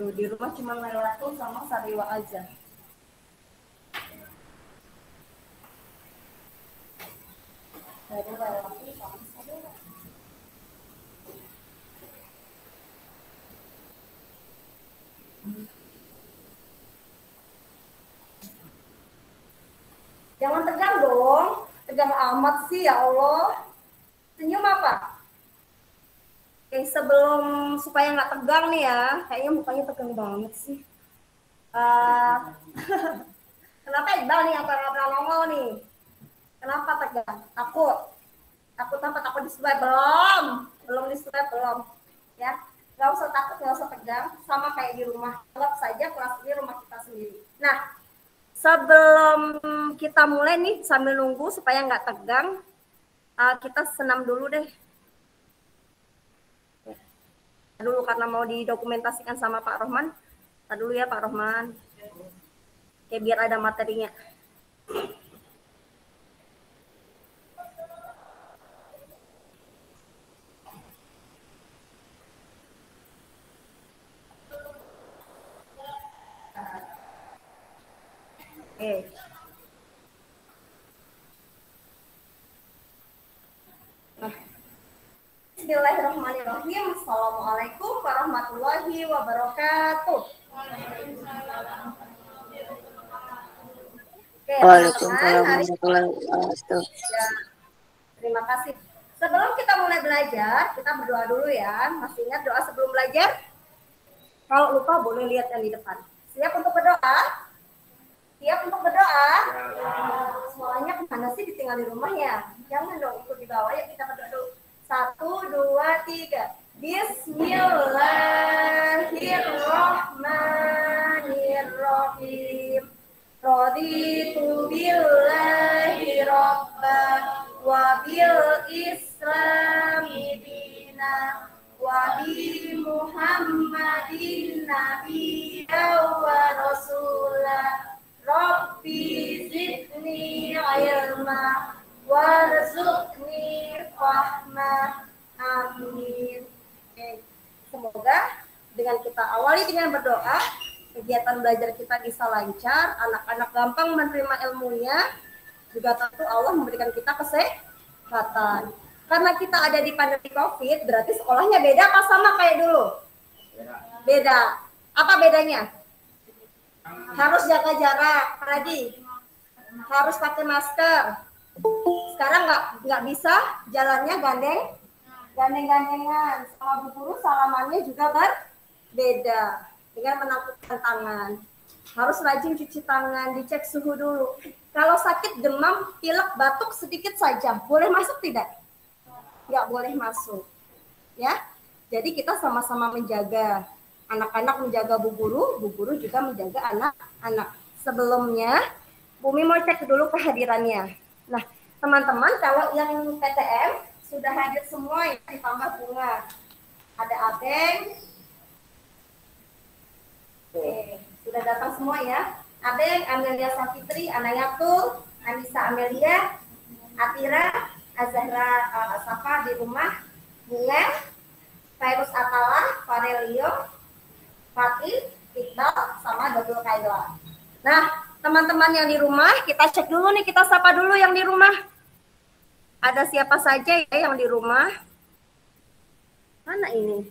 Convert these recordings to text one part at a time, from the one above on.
Tuh, di rumah cuma Lailatul sama Sadewa aja. Baru Lailatul sama Sadewa. Jangan tegang dong. Tegang amat sih, ya Allah. Senyum apa? Oke, sebelum supaya nggak tegang nih ya, kayaknya mukanya tegang banget sih. Kenapa Iqbal nih yang nggak pernah nongol nih? Kenapa tegang? Takut? Takut apa? Takut di swab? Belum di swab, belum. Ya, nggak usah takut, nggak usah tegang. Sama kayak di rumah. Anggap saja kelas ini rumah kita sendiri. Nah, sebelum kita mulai nih, sambil nunggu supaya nggak tegang, kita senam dulu deh. Dulu karena mau didokumentasikan sama Pak Rohman. Tadi dulu ya Pak Rohman. Oke, biar ada materinya. Oke. Nah. Bismillahirrahmanirrahim. Assalamualaikum warahmatullahi wabarakatuh. Oke, Waalaikumsalam warahmatullahi wabarakatuh. Ya, terima kasih. Sebelum kita mulai belajar, kita berdoa dulu ya. Masih ingat doa sebelum belajar? Kalau lupa boleh lihat yang di depan. Siap untuk berdoa? Siap untuk berdoa? Suaranya kemana sih, ditinggal di rumah ya? Jangan dong ikut di bawah, ya kita berdoa dulu. 1, 2, 3. Bismillahirrahmanirrahim. Raditu billahi rabban wa bil islami dina wa bi Muhammadin nabiyya wa rasulah. Rabbi zidni ilma warzuqni fahma. Amin. Semoga dengan kita awali dengan berdoa, kegiatan belajar kita bisa lancar, anak-anak gampang menerima ilmunya, juga tentu Allah memberikan kita kesehatan. Karena kita ada di pandemi COVID, berarti sekolahnya beda apa sama kayak dulu? Beda. Apa bedanya? Harus jaga jarak, tadi harus pakai masker. Sekarang nggak bisa jalannya gandeng-gandengan. Sama bu guru salamannya juga berbeda dengan menakutkan tangan. Harus rajin cuci tangan, dicek suhu dulu. Kalau sakit, demam, pilek, batuk sedikit saja, boleh masuk tidak? Nggak boleh masuk. Ya, jadi kita sama-sama menjaga. Anak-anak menjaga bu guru juga menjaga anak-anak. Sebelumnya, Bumi mau cek dulu kehadirannya. Nah, teman-teman, kalau yang PTM sudah hadir semua ya, ditambah Bunga. Ada Abeng. Oke, sudah datang semua ya. Abeng, Amelia Safitri, Anayatul, Anissa Amelia, Atira, Azahra Asafa di rumah, Bunga, Fairuz Atala, Farelio, Fatih, Iqbal, sama Dodol Kaila. Nah, teman-teman yang di rumah, kita cek dulu nih, kita sapa dulu yang di rumah. Ada siapa saja ya yang di rumah? Mana ini?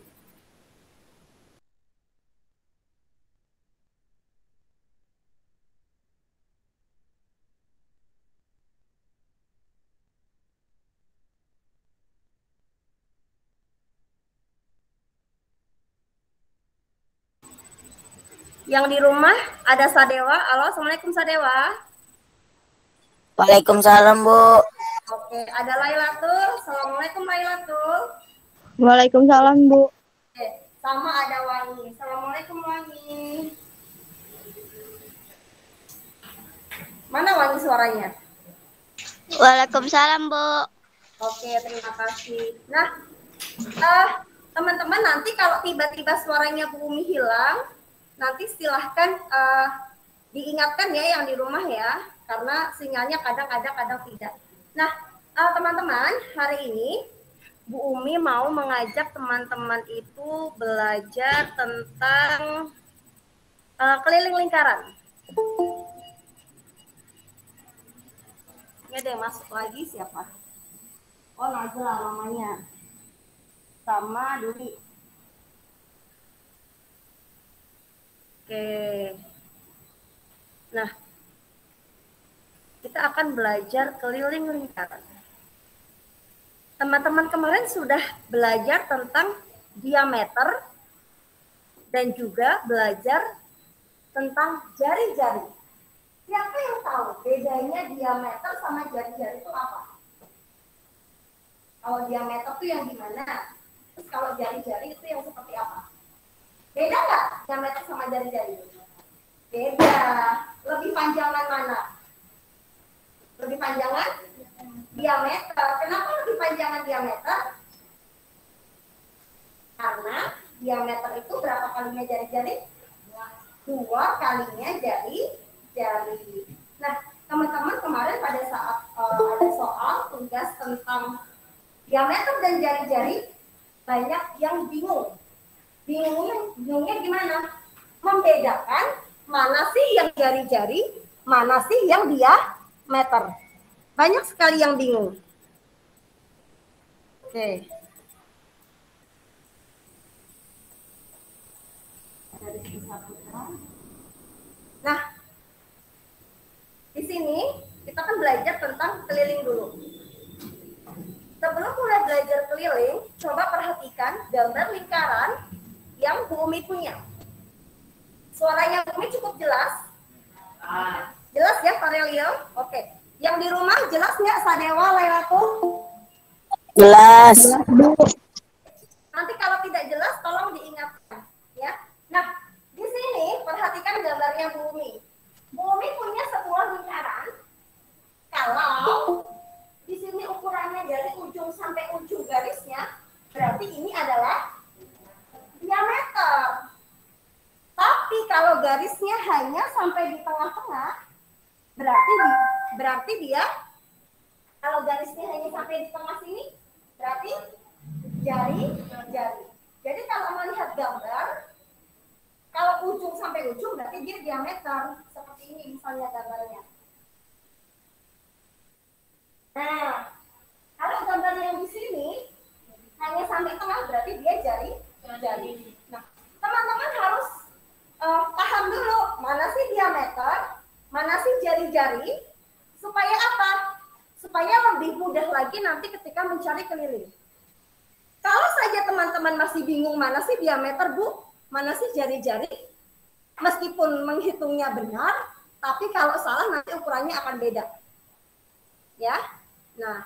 Yang di rumah ada Sadewa. Halo, Assalamualaikum Sadewa. Waalaikumsalam, Bu. Oke, ada Lailatul. Assalamualaikum Lailatul. Waalaikumsalam, Bu. Oke, sama ada Wangi. Assalamualaikum Wangi. Mana Wangi suaranya? Waalaikumsalam, Bu. Oke, terima kasih. Nah, teman-teman, nanti kalau tiba-tiba suaranya Bu Umi hilang, nanti silahkan diingatkan ya yang di rumah ya, karena sinyalnya kadang tidak. Nah, teman-teman, hari ini Bu Umi mau mengajak teman-teman itu belajar tentang keliling lingkaran. Ini ada yang masuk lagi siapa? Oh, Najla namanya. Sama Duli. Oke. Nah, kita akan belajar keliling lingkaran. Teman-teman kemarin sudah belajar tentang diameter dan juga belajar tentang jari-jari. Siapa yang tahu bedanya diameter sama jari-jari itu apa? Kalau diameter itu yang gimana? Terus kalau jari-jari itu yang seperti apa? Beda nggak diameter sama jari-jari? Beda. Lebih panjangan mana? Lebih panjangan diameter. Kenapa lebih panjangan diameter? Karena diameter itu berapa kalinya jari-jari? 2 kalinya jari-jari. Nah, teman-teman kemarin pada saat ada soal tugas tentang diameter dan jari-jari, banyak yang bingung. Bingungnya gimana? Membedakan mana sih yang jari-jari, mana sih yang diameter. Banyak sekali yang bingung. Oke. Nah, di sini kita kan belajar tentang keliling dulu. Sebelum mulai belajar keliling, coba perhatikan gambar lingkaran yang Bu Umi punya. Suaranya Bu Umi cukup jelas? Jelas ya, Pak Relio? Oke. Yang di rumah jelas nggak, Sadewa, Lailatul? Jelas. Nanti kalau tidak jelas, tolong diingatkan. Ya. Nah, di sini perhatikan gambarnya Bu Umi. Bu Umi punya sebuah lingkaran. Kalau di sini ukurannya dari ujung sampai ujung garisnya, berarti ini adalah diameter. Tapi kalau garisnya hanya sampai di tengah-tengah, berarti dia kalau garisnya hanya sampai di tengah sini, berarti jari-jari. Jadi kalau melihat gambar, kalau ujung sampai ujung berarti dia diameter. Seperti ini misalnya gambarnya. Nah, kalau gambar yang di sini hanya sampai tengah berarti dia jari-jari. Nah, teman-teman harus paham dulu mana sih diameter, mana sih jari-jari, supaya apa? Supaya lebih mudah lagi nanti ketika mencari keliling. Kalau saja teman-teman masih bingung mana sih diameter, Bu, mana sih jari-jari, meskipun menghitungnya benar, tapi kalau salah nanti ukurannya akan beda. Ya. Nah,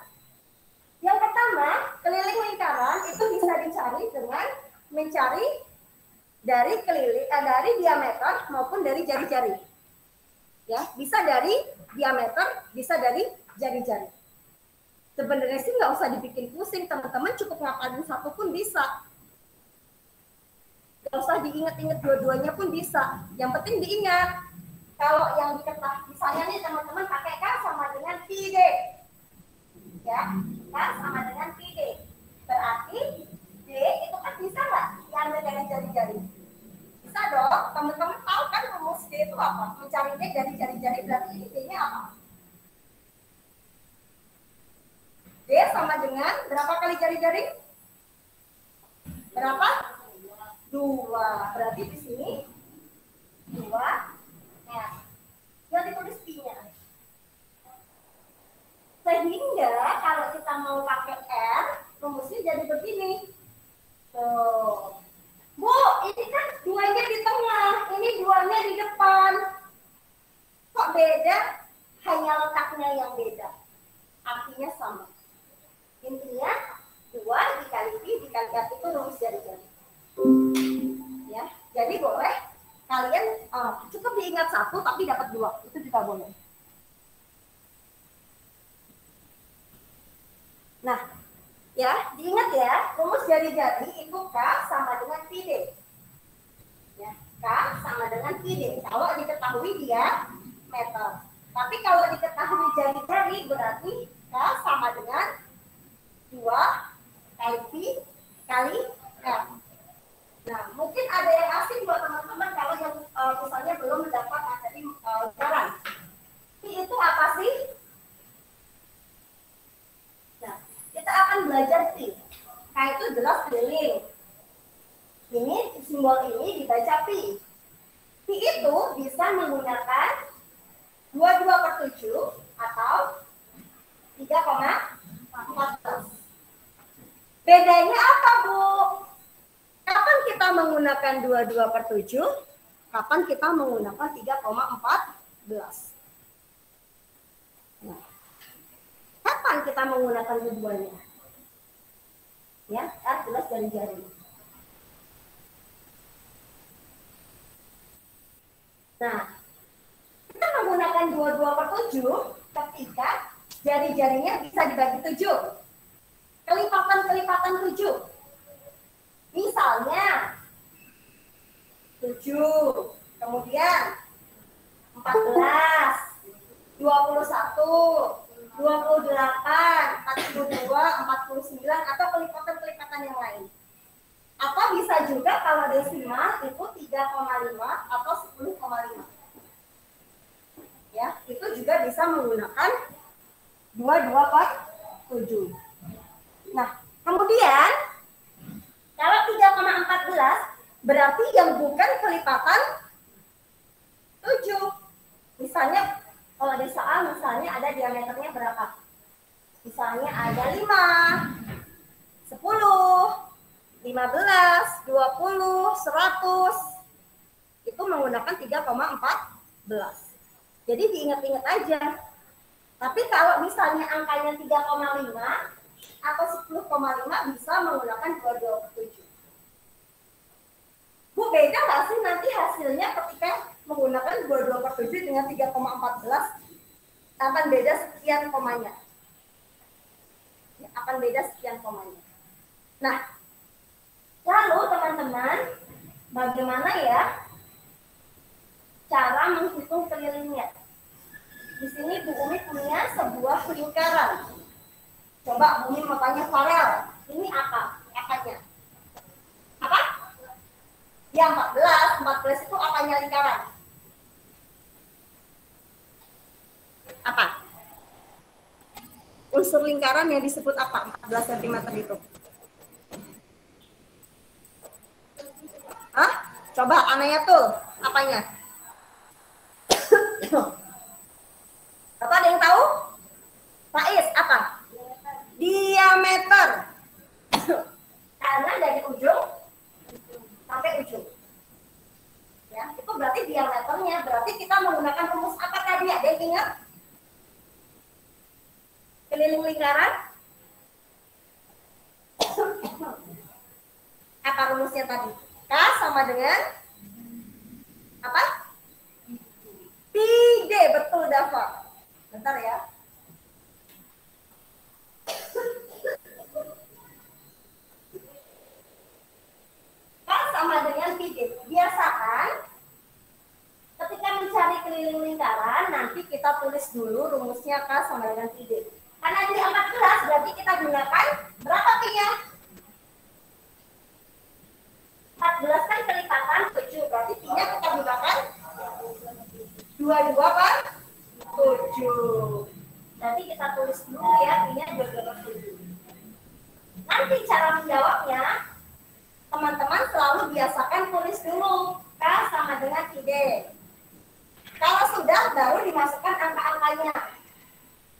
yang pertama, keliling lingkaran itu bisa dicari dengan mencari dari dari diameter maupun dari jari-jari. Ya, bisa dari diameter, bisa dari jari-jari. Sebenarnya sih nggak usah dibikin pusing, teman-teman cukup ngapalin satu pun bisa. Nggak usah diingat-ingat dua-duanya pun bisa. Yang penting diingat. Kalau yang diketahui, misalnya nih teman-teman pakai K sama dengan pi D. Ya, K sama dengan pi D. Berarti D itu kan bisa nggak diambil dari jari-jari? Bisa dong. Teman-teman tahu kan rumus D itu apa? Mencari D dari jari-jari berarti ini D-nya apa? D sama dengan berapa kali jari-jari? Berapa? 2. Berarti di sini 2. Nah, yang ditulis P-nya. Sehingga kalau kita mau pakai R, rumusnya jadi begini. Tuh. Bu, ini kan 2-nya di tengah, ini 2-nya di depan. Kok beda? Hanya letaknya yang beda. Artinya sama. Intinya 2 dikali Pi dikali R itu rumus jari-jari. Ya, jadi boleh kalian cukup diingat 1 tapi dapat 2, itu juga boleh. Nah, ya diingat ya, rumus jari-jari itu K sama dengan pi D. Ya, K sama dengan pi D. Kalau diketahui dia meter. Tapi kalau diketahui jari-jari berarti K sama dengan 2 kali pi kali R. Nah, mungkin ada yang asing buat teman-teman kalau yang misalnya belum mendapat materi lingkaran. Pi itu apa sih? Nah, kita akan belajar pi. K itu jelas keliling. Ini simbol ini dibaca pi. Pi itu bisa menggunakan 22/7 atau 3,14. Bedanya apa, Bu? Kapan kita menggunakan 22/7? Kapan kita menggunakan 3,14? Nah, kapan kita menggunakan keduanya? Ya, jelas dari jari. Nah, kita menggunakan 22/7 ketika jari-jarinya bisa dibagi 7. Kelipatan-kelipatan 7. Misalnya 7, kemudian 14, 21, 28, 42, 49, atau kelipatan-kelipatan yang lain. Atau bisa juga kalau desimal itu 3,5 atau 10,5. Ya, itu juga bisa menggunakan 22/7. Nah, kemudian kalau 3,14 berarti yang bukan kelipatan 7. Misalnya kalau ada soal misalnya ada diameternya berapa? Misalnya ada 5, 10, 15, 20, 100. Itu menggunakan 3,14. Jadi diingat-ingat aja. Tapi kalau misalnya angkanya 3,5 atau 10,5 bisa menggunakan 22/7. Bu, beda nggak sih nanti hasilnya ketika menggunakan 22/7 dengan 3,14? Akan beda sekian komanya. Ya, akan beda sekian komanya. Nah, lalu teman-teman, bagaimana ya cara menghitung kelilingnya? Di sini Bu Umi punya sebuah lingkaran. Coba Bu Umi mau tanya Farel, ini apa? Apanya? Apa? Ya 14 itu apanya lingkaran? Apa? Unsur lingkaran yang disebut apa? 14 cm itu. Hah? Coba ananya tuh, apanya? Apa ada yang tahu? Faiz, apa? Diameter. Karena dari ujung sampai ujung. Ya, itu berarti diameternya. Berarti kita menggunakan rumus apa tadi? Ada yang ingat? Keliling lingkaran? Apa rumusnya tadi? K sama dengan apa? Pi D, betul Dava. Bentar ya. K sama dengan pi D. Biasakan ketika mencari keliling lingkaran, nanti kita tulis dulu rumusnya K sama dengan pi D. Karena di 14 berarti kita gunakan berapa pi-nya? 14 kan kelipatan 7, berarti pi-nya kita gunakan 22/7. Nanti kita tulis dulu ya, pi-nya 22/7. Nanti cara menjawabnya, teman-teman selalu biasakan tulis dulu K sama dengan pi D. Kalau sudah, baru dimasukkan angka-angkanya.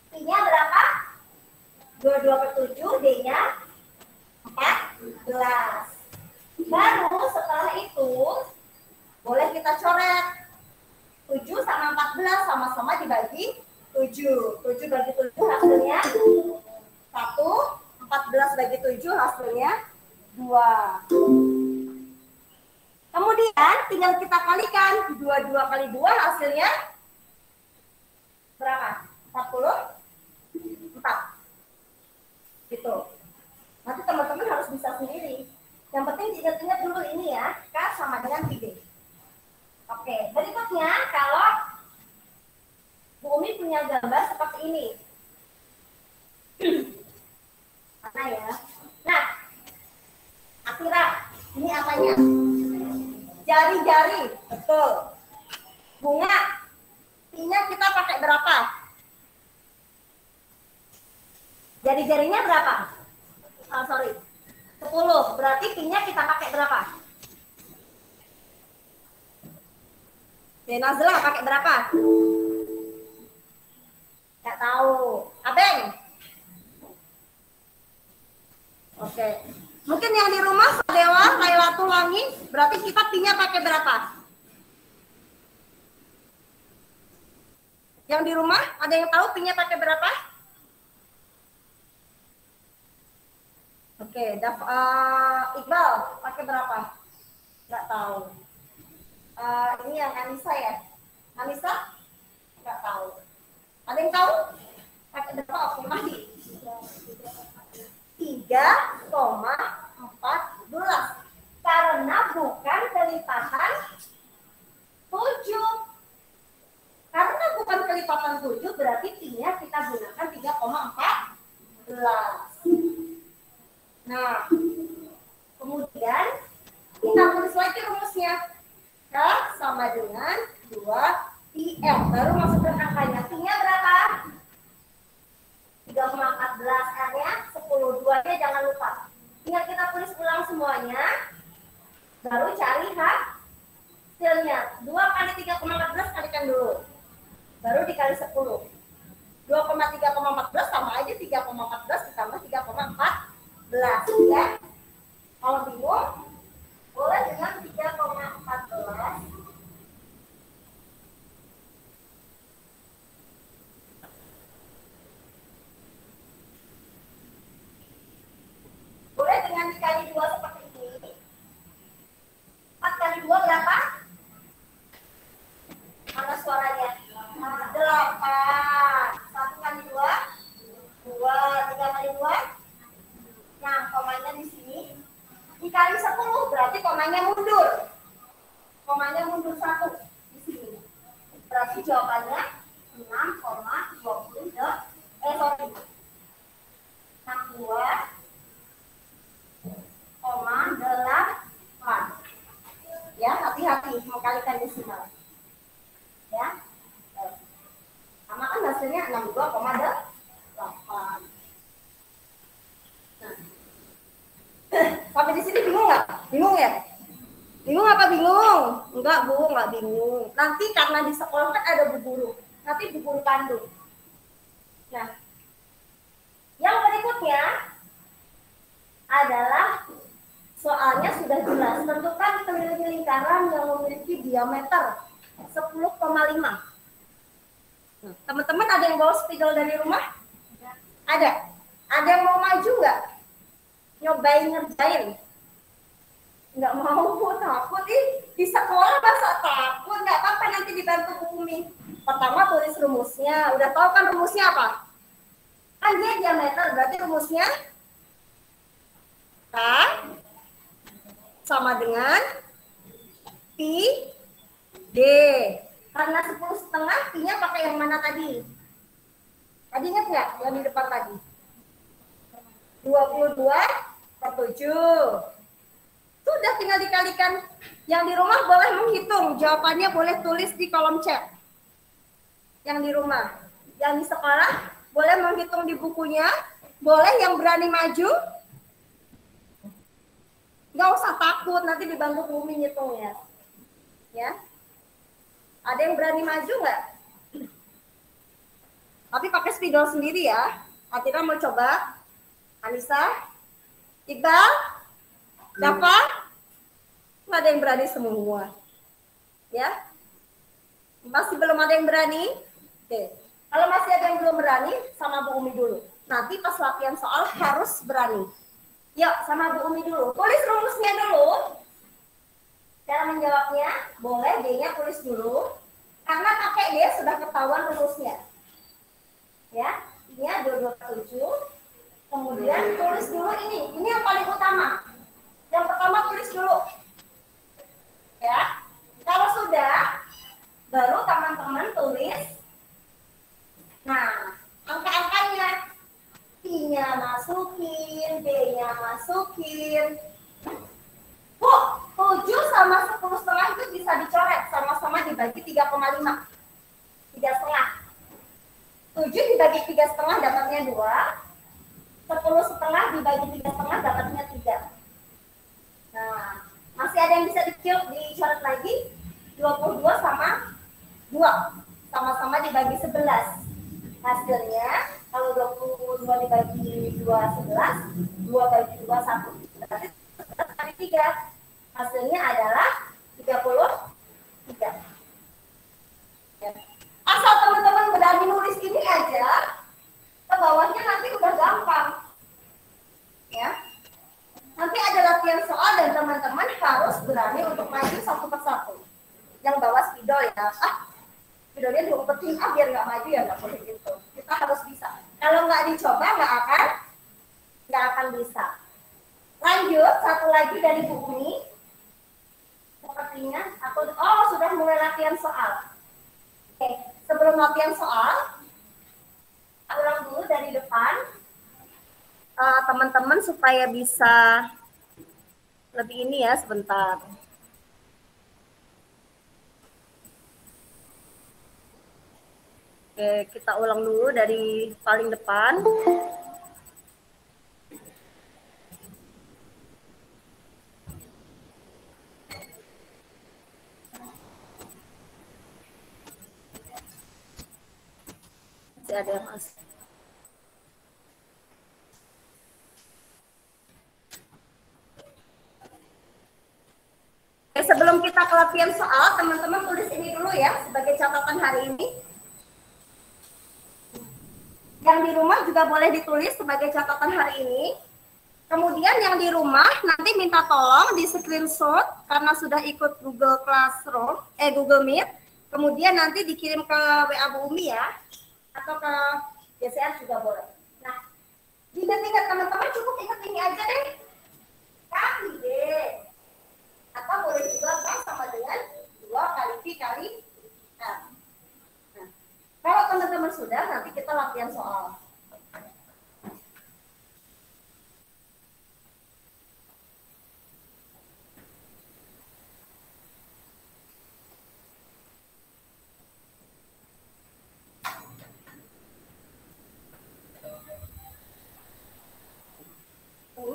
Pi-nya berapa? 22/7, D-nya 14. Baru setelah itu, boleh kita coret. 7 sama 14 sama-sama dibagi 7. 7 bagi 7 hasilnya 1. 14 bagi 7 hasilnya 2. Kemudian tinggal kita kalikan. 22 kali 2 hasilnya berapa? 44. Gitu. Nanti teman-teman harus bisa sendiri. Yang penting diingat-ingat dulu ini ya. K sama dengan pi D. Oke, berikutnya kalau Bu Umi punya gambar seperti ini. Mana ya? Nah, Akira, ini apanya? Jari-jari, betul. Bunga, Pi-nya kita pakai berapa? Jari-jarinya berapa? Oh, sorry. 10. Berarti Pi-nya kita pakai berapa? Nazla pakai berapa? Nggak tahu. Abeng? Oke. Mungkin yang di rumah, Dewa, Lailatul Langi, berarti kita Pi-nya pakai berapa? Yang di rumah, ada yang tahu Pi-nya pakai berapa? Oke, Iqbal pakai berapa? Nggak tahu. Ini yang Anissa ya? Anissa? Nggak tahu. Ada yang tahu? Pakai berapa? Oke, masih. 3,14. Karena bukan kelipatan 7. Karena bukan kelipatan 7, berarti Pi-nya kita gunakan 3,14. Nah, kemudian kita tulis lagi rumusnya. K sama dengan 2πr. Baru masukkan angkanya. Pi-nya berapa? 3,14. R-nya 10. 2-nya jangan lupa. Tinggal kita tulis ulang semuanya. Baru cari hasilnya. 2 kali 3,14 kalikan dulu. Baru dikali 10. 2,3,14 sama aja 3,14 ditambah 3,14. Ya. Kalau bingung, boleh dengan 3,14. Boleh dengan dikali 2 seperti ini. 4 kali 2 berapa? Mana suaranya? 8. 1 kali 2? 2. 3 kali 2? Nah, komanya di sini. Dikali 10, berarti komanya mundur. Komanya mundur 1 di sini. Berarti jawabannya 6,22. Sorry. 62,8. Ya, hati-hati mau kalikan desimal. Ya. Sama kan hasilnya 62,8. Nah. Sampai di sini bingung nggak? Bingung ya? Bingung apa bingung? Enggak, Bu, nggak bingung. Nanti karena di sekolah kan ada bu guru. Nanti bu guru pandu. Nah, yang berikutnya adalah soalnya sudah jelas. Tentukan keliling lingkaran yang memiliki diameter 10,5. Teman-teman ada yang bawa spidol dari rumah? Ada? Ada yang mau maju nggak? Nyobain ngerjain? Nggak mau, takut. Di sekolah masa takut? Nggak apa-apa, nanti dibantu Bu Umi. Pertama tulis rumusnya. Udah tahu kan rumusnya apa? Kan dia diameter, berarti rumusnya K sama dengan Pi D. Karena 10,5, Pi-nya pakai yang mana tadi? Tadi ingat nggak yang di depan tadi? 22/7. Sudah tinggal dikalikan. Yang di rumah boleh menghitung. Jawabannya boleh tulis di kolom chat. Yang di rumah. Yang di sekolah boleh menghitung di bukunya. Boleh yang berani maju. Nggak usah takut, nanti dibantu Umi ngitungnya. Ya. Ada yang berani maju nggak? Tapi pakai spidol sendiri ya. Atira mau coba? Anissa? Iqbal? Dapat? Nggak ada yang berani semua. Ya? Masih belum ada yang berani? Oke. Kalau masih ada yang belum berani, sama Bu Umi dulu. Nanti pas latihan soal harus berani. Yuk, sama Bu Umi dulu. Tulis rumusnya dulu. Cara menjawabnya, boleh D-nya tulis dulu. Karena pakai D sudah ketahuan rumusnya. Ya, ini 227. Kemudian tulis dulu ini. Ini yang paling utama. Yang pertama tulis dulu. Ya. Kalau sudah, baru teman-teman tulis. Nah, angka-angkanya. I-nya masukin, D-nya masukin. Bu, 7 sama 10,5 itu bisa dicoret, sama-sama dibagi 3,5. 3,5. 7 dibagi 3,5 dapatnya 2. 10,5 dibagi 3,5 dapatnya 3. Nah, masih ada yang bisa dicoret lagi. 22 sama 2. Sama-sama dibagi 11. Hasilnya, kalau 22 dibagi 2, 11. 2 bagi 2, 1. Berarti 11 kali 3. Hasilnya adalah 33. Ya. Asal teman-teman berani nulis ini aja, ke bawahnya nanti udah gampang. Ya. Nanti ada latihan soal dan teman-teman harus berani untuk maju satu persatu. Yang bawa spidol ya, spidolnya diumpetin biar nggak maju ya, nggak boleh gitu. Kita harus bisa. Kalau nggak dicoba nggak akan bisa. Lanjut, satu lagi dari Bu Umi. Sepertinya sudah mulai latihan soal. Oke, sebelum latihan soal, ulang dulu dari depan. Teman-teman supaya bisa lebih ini ya, sebentar. Oke, kita ulang dulu dari paling depan. Masih ada yang masuk. Sebelum kita ke latihan soal, teman-teman tulis ini dulu ya sebagai catatan hari ini. Yang di rumah juga boleh ditulis sebagai catatan hari ini. Kemudian yang di rumah nanti minta tolong di screenshot karena sudah ikut Google Classroom, Google Meet. Kemudian nanti dikirim ke WA Bu Umi ya, atau ke GCR juga boleh. Nah, ingat-ingat teman-teman, cukup ingat ini aja deh. Kali deh. Atau boleh juga kan sama dengan 2 kali V kali R. Nah, kalau teman-teman sudah, nanti kita latihan soal.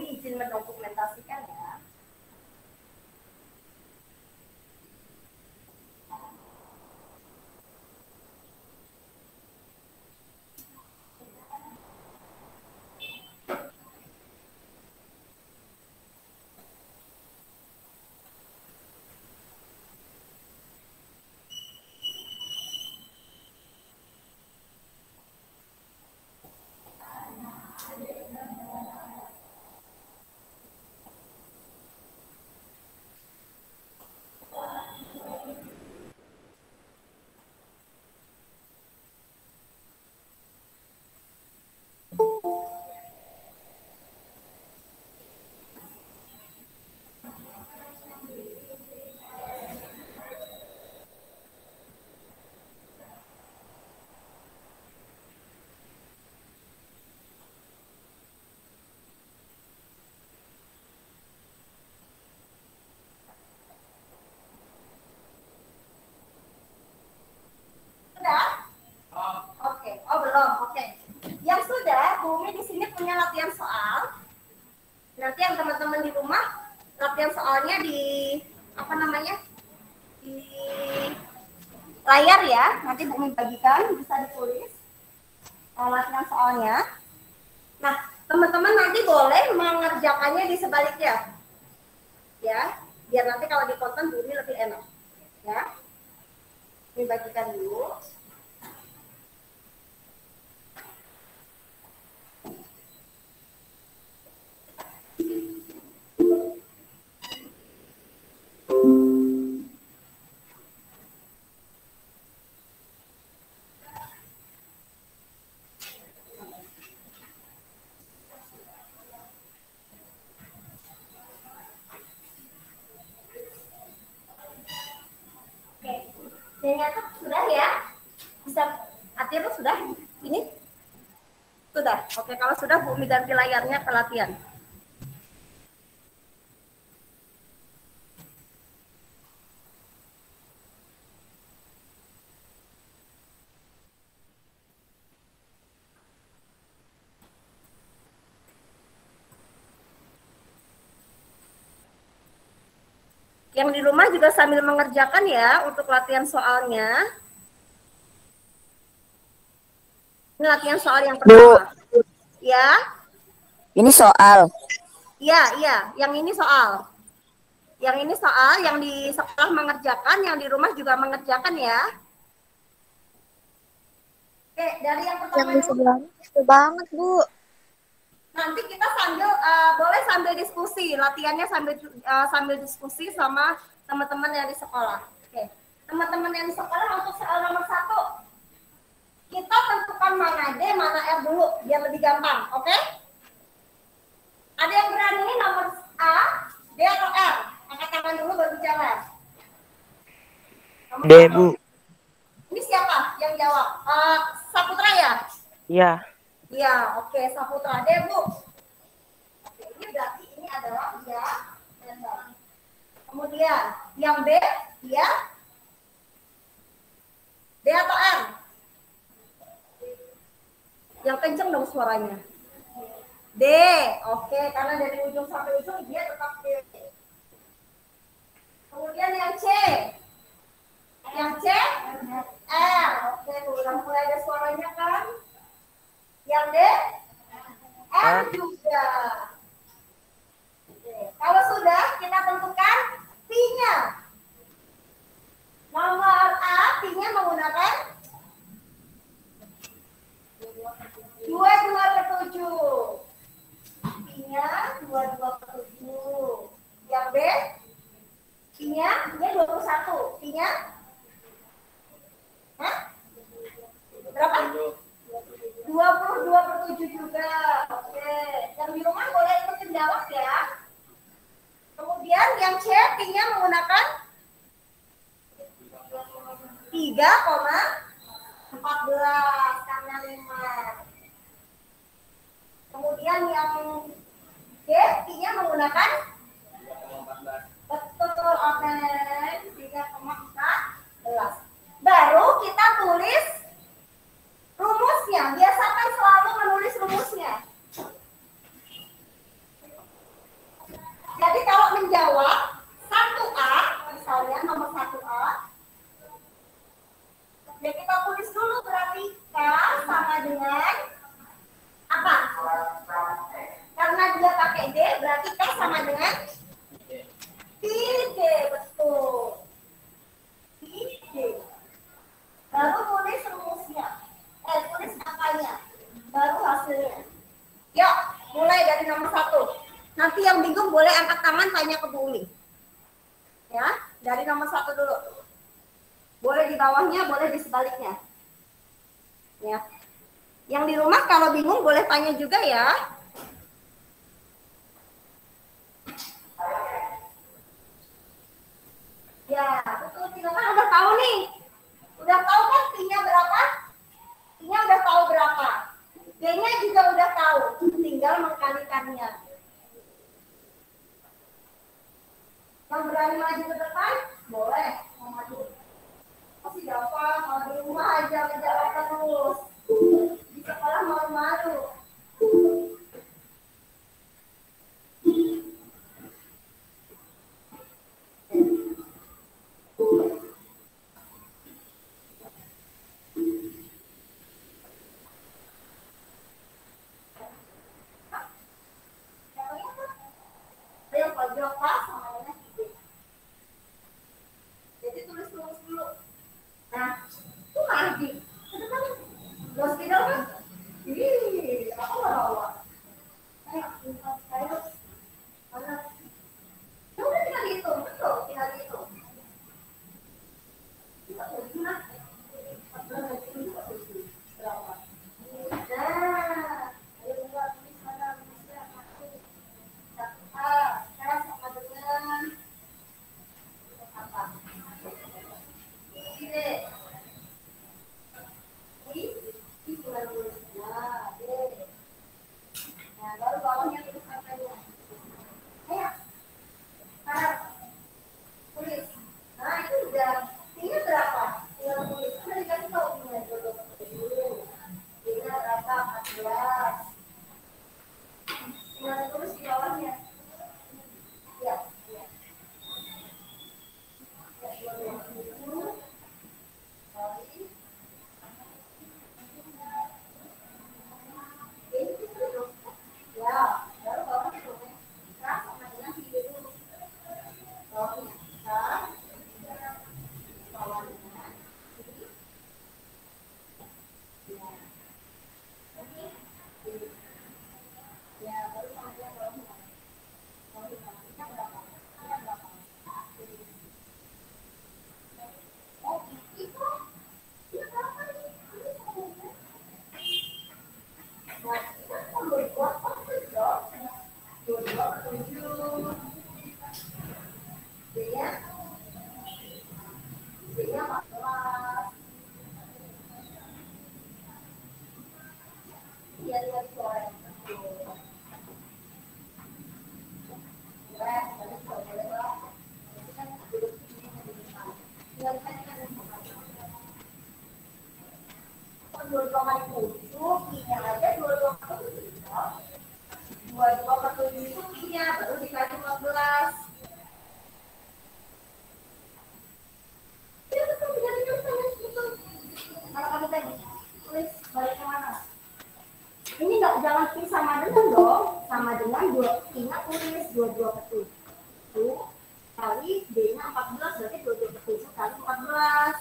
Izin mendokumentasikan ya. Belum, oke. Yang sudah, Bu Umi di sini punya latihan soal. Nanti yang teman-teman di rumah, latihan soalnya di di layar ya. Nanti Bu Umi bagikan, bisa ditulis latihan soalnya. Nah, teman-teman nanti boleh mengerjakannya di sebaliknya, ya. Biar nanti kalau ditonton Bu Umi lebih enak, ya. Ini bagikan dulu. Yang nyatet sudah ya? Bisa artinya sudah? Ini? Sudah. Oke, kalau sudah Bu Umi ganti layarnya ke latihan. Yang di rumah juga sambil mengerjakan ya untuk latihan soalnya. Ini latihan soal yang Bu, pertama. Ya, ini soal. iya. Yang ini soal. Yang ini soal, yang di sekolah mengerjakan, yang di rumah juga mengerjakan ya. Oke, dari yang pertama Yang di dulu. sebelahnya seru banget, Bu. Nanti kita sambil boleh sambil diskusi, latihannya sambil diskusi sama teman-teman yang di sekolah. Oke, teman-teman yang di sekolah untuk soal nomor 1, kita tentukan mana D, mana R dulu, biar lebih gampang. Oke? Ada yang berani nomor A, D atau R? Angkat tangan dulu baru bicara. Nomor D, 1. Bu. Ini siapa yang jawab? Saputra ya? Iya. Iya, oke, Saputra. D, Bu. Oke, ini berarti ini adalah ya dan B. Kemudian yang B, ya. D atau R? Yang kenceng dong suaranya. D, oke, karena dari ujung sampai ujung dia tetap D. Kemudian yang C. Yang C, R. Oke, udah mulai ada suaranya kan? Yang D, R juga. Oke. Kalau sudah, kita tentukan P-nya. Nomor A, P-nya menggunakan 22/7. P-nya 22/7. Yang B, P-nya 21. P-nya berapa? 22/7 juga. Oke. Yang di rumah boleh ikutin jawab ya. Kemudian yang C, P-nya menggunakan 3,14 karena 5. Kemudian yang D, P-nya menggunakan betul, oke, 3,14. Baru kita tulis rumusnya. Biasakan selalu menulis rumusnya. Jadi kalau menjawab 1A, misalnya nomor 1A, ya kita tulis dulu berarti K sama dengan apa? Karena dia pakai D, berarti K sama dengan D, betul. D. Baru tulis rumusnya. Tulis angkanya. Baru hasilnya. Yuk, mulai dari nomor 1. Nanti yang bingung boleh angkat tangan tanya ke Bu Uli. Ya, dari nomor 1 dulu. Boleh di bawahnya, boleh di sebaliknya. Ya. Yang di rumah kalau bingung boleh tanya juga ya. Ya, betul. Kita kan udah tahu nih. Udah tahu kan P-nya berapa? P-nya udah tahu berapa. D-nya juga udah tahu. Tinggal mengkalikannya. Yang berani maju ke depan? Boleh. Mau maju. Masih gampang. Kalau di rumah aja menjawab terus. Di sekolah malu-malu. Ayo pojok pas sama dengan ide. Jadi tulis dulu. Nah, itu lagi. Itu kan bos kita kan. Ih, aku bawa. Ayo, ayo. Mana? Ya udah tinggal dihitung, betul, tinggal dihitung. Kita tulis mana? Berapa? Nah, ayo buat tulis mana bisa. Sama dengan apa? Ide. Ini bulan bulan. Nah, baru bawahnya tulis angkanya. Ayo. Tulis. Nah, itu udah. Tinggal berapa? Tinggal tulis. Kan dikasih tahu tinggal dulu. Tinggal berapa? 14. Tinggal tulis di bawahnya. Ya, ya. 22 kali 7, I-nya aja 22 kali 7. 22 kali 7 itu I-nya, baru dikali 14. Ya, betul, betul. Kalau kamu tadi, tulis balik ke mana? Ini nggak, jangan I sama dengan dong. Sama dengan 2, I-nya tulis 22 kali 7 kali D-nya 14, berarti 22 kali 7 kali 14.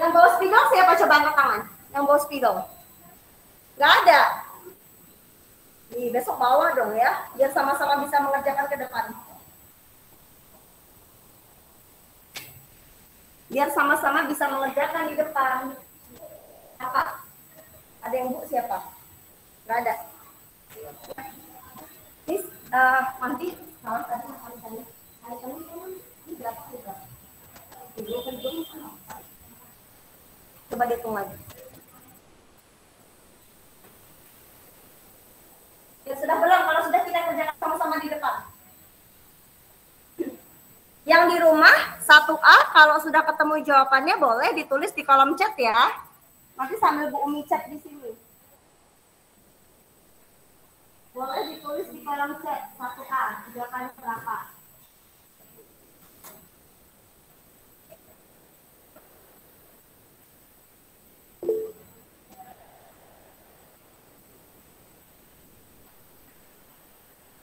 Yang bawa spidol siapa, coba angkat tangan? Yang bawa spidol? Nggak ada. Nih, besok bawa dong ya, biar sama-sama bisa mengerjakan ke depan. Biar sama-sama bisa mengerjakan di depan. Apa? Ada yang bu siapa? Nggak ada. Miss, nanti kalau tadi ini berapa juga? Coba dihitung lagi. Ya sudah belum? Kalau sudah kita kerjakan sama-sama di depan. Yang di rumah 1A kalau sudah ketemu jawabannya boleh ditulis di kolom chat ya. Nanti sambil Bu Umi chat di sini. Boleh ditulis di kolom chat 1A, jawabannya berapa?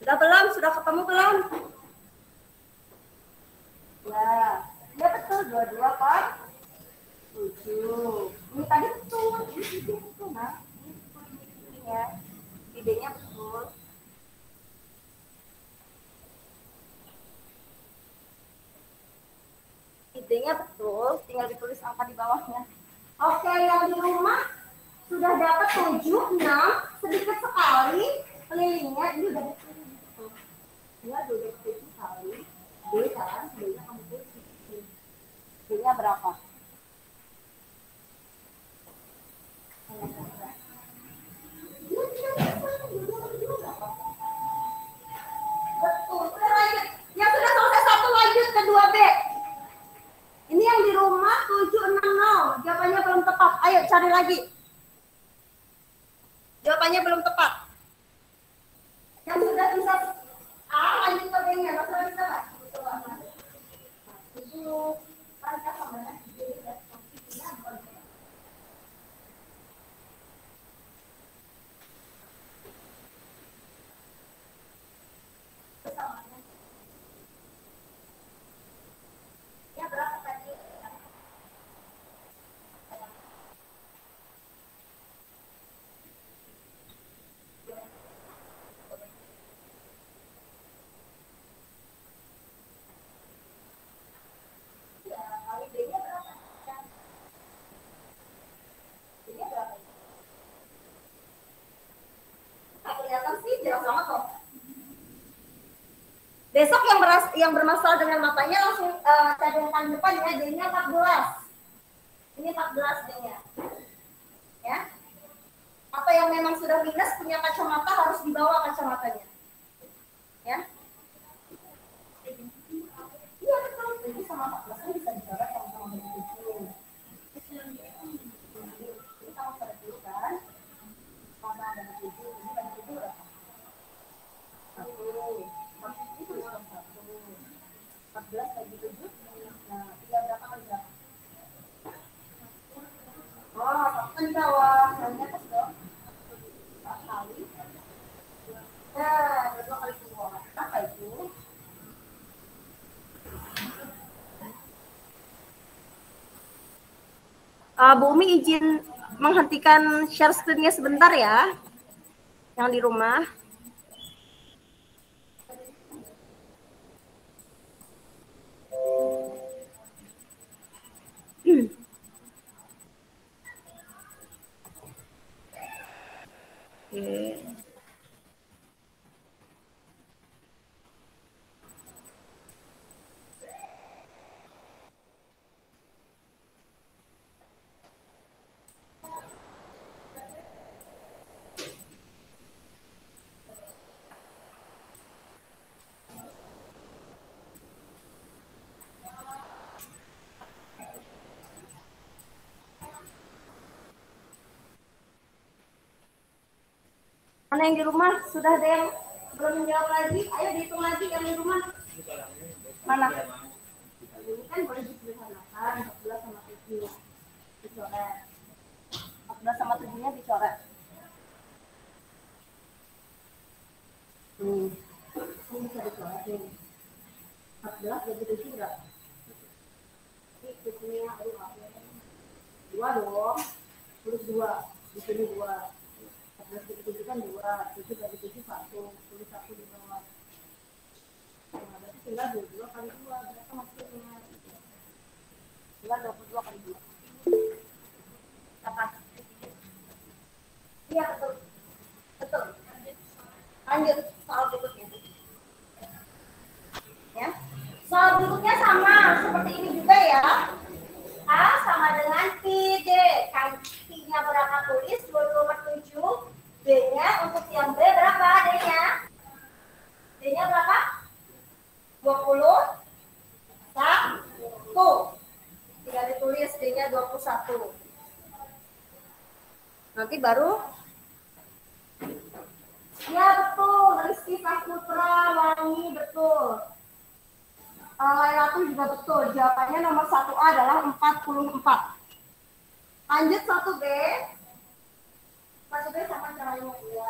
Sudah belum? Sudah ketemu belum? Ya, ya betul, 22 kan? 7. Ini tadi betul, ini betul, nah. Ini ya, idenya betul. Idenya betul, tinggal ditulis angka di bawahnya. Oke, yang di rumah sudah dapat 7, 6, sedikit sekali kelilingnya, ini udah betul. Ya, 27 kali D kan, D-nya kamu tulis. D-nya berapa? Betul, udah lanjut. Yang sudah selesai 1 lanjut ke 2B. Ini yang di rumah 760. Jawabannya belum tepat. Ayo cari lagi. Jawabannya belum tepat. Yang sudah bisa A lanjut ke B-nya. Masalah bisa nggak? Ya berapa tadi? Kelihatan sih jelas banget loh. Besok yang bermasalah dengan matanya langsung cadangkan depan ya, D-nya 14. Ini 14 D-nya. Ya. Atau yang memang sudah minus punya kacamata harus dibawa kacamatanya. Ya. Iya betul. Jadi sama 14 ini bisa dicoret yang sama dengan 7. Ini sama pada 7 kan? Sama dengan 7. Ini bagi 7 berapa? 1. 14 bagi 7. Nah, tinggal berapa kali berapa? Oh, satu di bawah. Yang di atas dong. 4 kali. Nah, 2 kali semua. Apa itu? Bu Umi izin menghentikan share screen-nya sebentar ya. Yang di rumah. Oke. Mana yang di rumah? Sudah ada yang belum menjawab lagi? Ayo dihitung lagi yang di rumah. Mana? Ini kan boleh disederhanakan 14 sama 7. Dicoret. 14 sama 7-nya dicoret. Ini bisa dicoret nih. 14 jadi 7 enggak? Ini tujuhnya dua dong. Tulis 2. Di sini 2. 14 dari 7 kan 2. 7 dari 7 1. Tulis 1 di bawah. Nah, berarti tinggal 22 kali 2. Berapa maksudnya? Tinggal 22 kali 2. Apa? Iya, betul. Betul. Lanjut soal berikutnya. Ya. Soal berikutnya sama seperti ini juga ya. A sama dengan pi D. Kan pi-nya berapa tulis? 27. D-nya untuk yang B berapa? D-nya? D-nya berapa? 21. Tinggal ditulis D-nya 21. Nanti baru ya betul, Rizky Saputra, Wangi betul. Lailatu juga betul. Jawabannya nomor 1A adalah 44. Lanjut 1B. 1B sama caranya ya.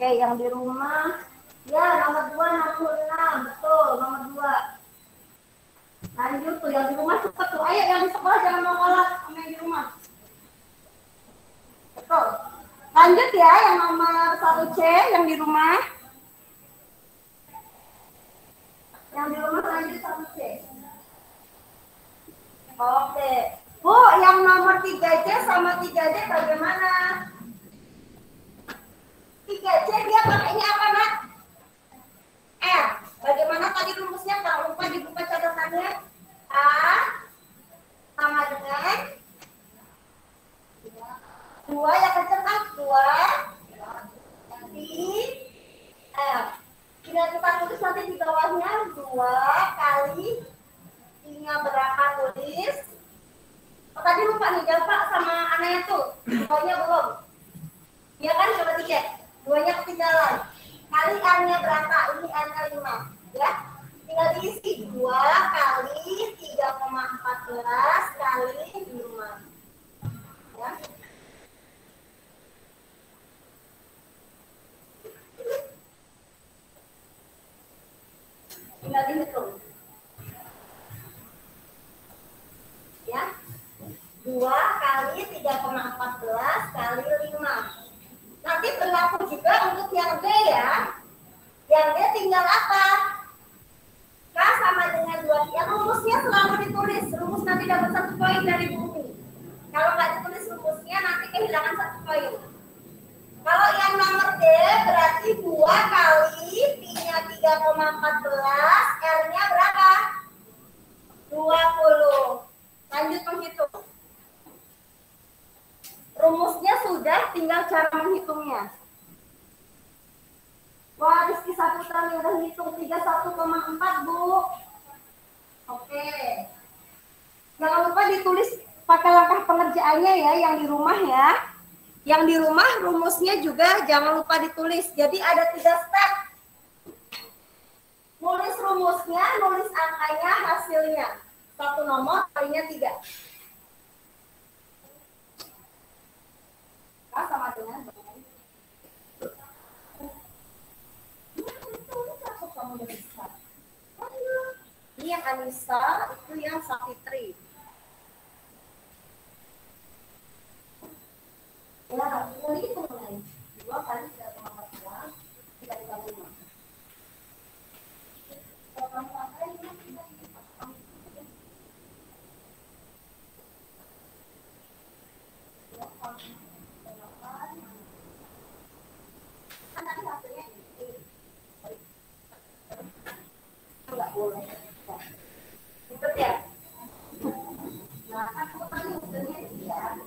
Oke, yang di rumah, ya nomor 2, 66, betul, nomor 2. Lanjut tuh, yang di rumah cepet tuh, ayo yang di sekolah jangan mau ngolah sama yang di rumah. Betul. Lanjut ya, yang nomor 1C, yang di rumah. Yang di rumah lanjut 1C. Oke. Bu, yang nomor 3C sama 3D bagaimana? 3C dia pakainya apa, Nak? R. Bagaimana tadi rumusnya? Kalau lupa dibuka catatannya. A sama dengan 2 yang kencang 2 di F. Tinggal kita tulis nanti di bawahnya 2 kali I-nya berapa tulis. Oh, tadi lupa nih, Jalpa sama Anaya tuh. Bawahnya belum. Ya kan, coba dicek. 2-nya ketinggalan. Kali R-nya berapa? Ini R-nya 5. Ya. Tinggal diisi. 2 kali 3,14 kali 5. Ya. Tinggal dihitung. Ya. 2 kali 3,14 kali 5. Nanti berlaku juga untuk yang D ya. Yang D tinggal apa? K sama dengan 2. Yang rumusnya selalu ditulis. Rumus nanti dapat 1 poin dari bumi. Kalau nggak ditulis rumusnya nanti kehilangan 1 poin. Kalau yang nomor D berarti 2 kali Pi-nya 3,14, R-nya berapa? 20. Lanjut menghitung. Rumusnya sudah, tinggal cara menghitungnya. Wah, Rizky Saputra udah hitung 31,4, Bu. Oke. Jangan lupa ditulis pakai langkah pengerjaannya ya, yang di rumah ya. Yang di rumah rumusnya juga jangan lupa ditulis. Jadi ada 3 step. Nulis rumusnya, nulis angkanya, hasilnya. 1 nomor, kalinya 3. Nah, sama dengan ini yang Anissa, itu yang Safitri. Ya, ini itu mulai 2 kali 3,14, 3,5. Enggak boleh. Ribet ya? Nah, kan aku tadi usulnya dia.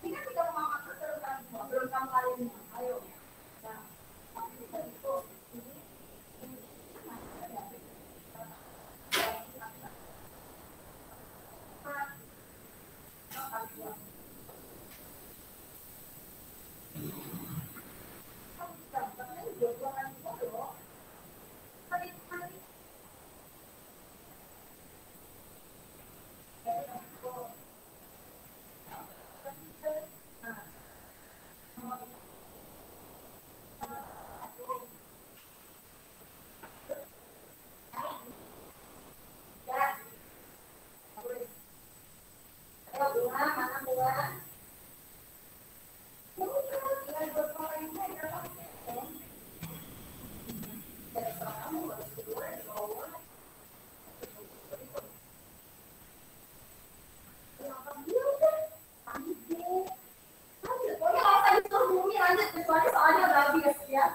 Ini kan tidak mau masuk belum kamu kali ini. Ayo. Nah, itu. Soalnya habis ya.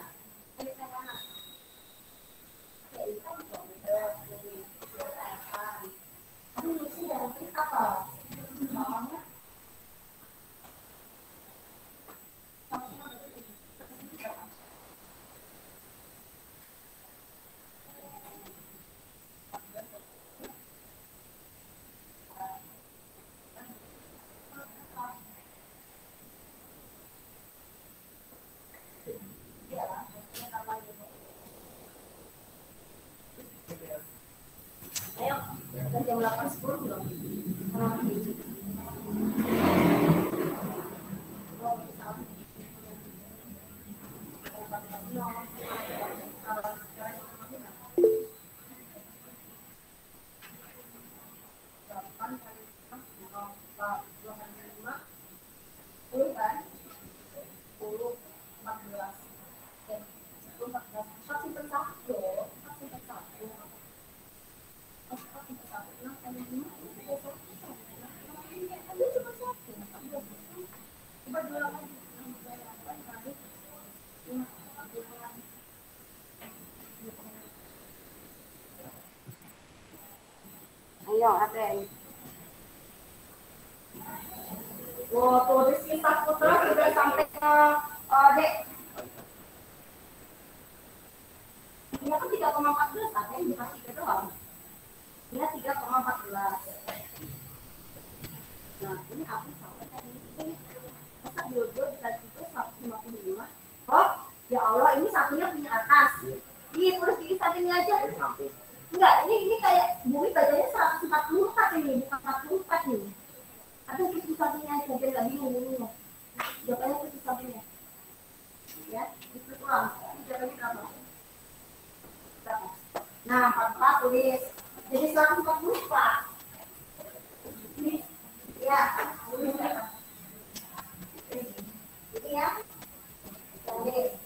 Ayo, jam 8.10 belum? Ayo, Aden. Oh, tuh Rizky Saputra sudah sampai ke Dek. Ini kan 3,14, Aden dikasih ke doang. Ini 3,14. Nah, ini aku sama tadi ini. Masa dua-dua dikasih itu 155. Oh, ya Allah, ini satunya punya atas. Ini terus di sampingnya aja. Enggak, ini kayak bumi bacanya 144 ini, bukan 44 nih. Atau di sampingnya aja, biar nggak bingung bumbunya. Jawabannya di sampingnya. Ya, itu kurang. Ini jawabannya berapa? Nah, 44 tulis. Jadi 144. Ini, ya, tulis berapa? Ini ya. Jadi,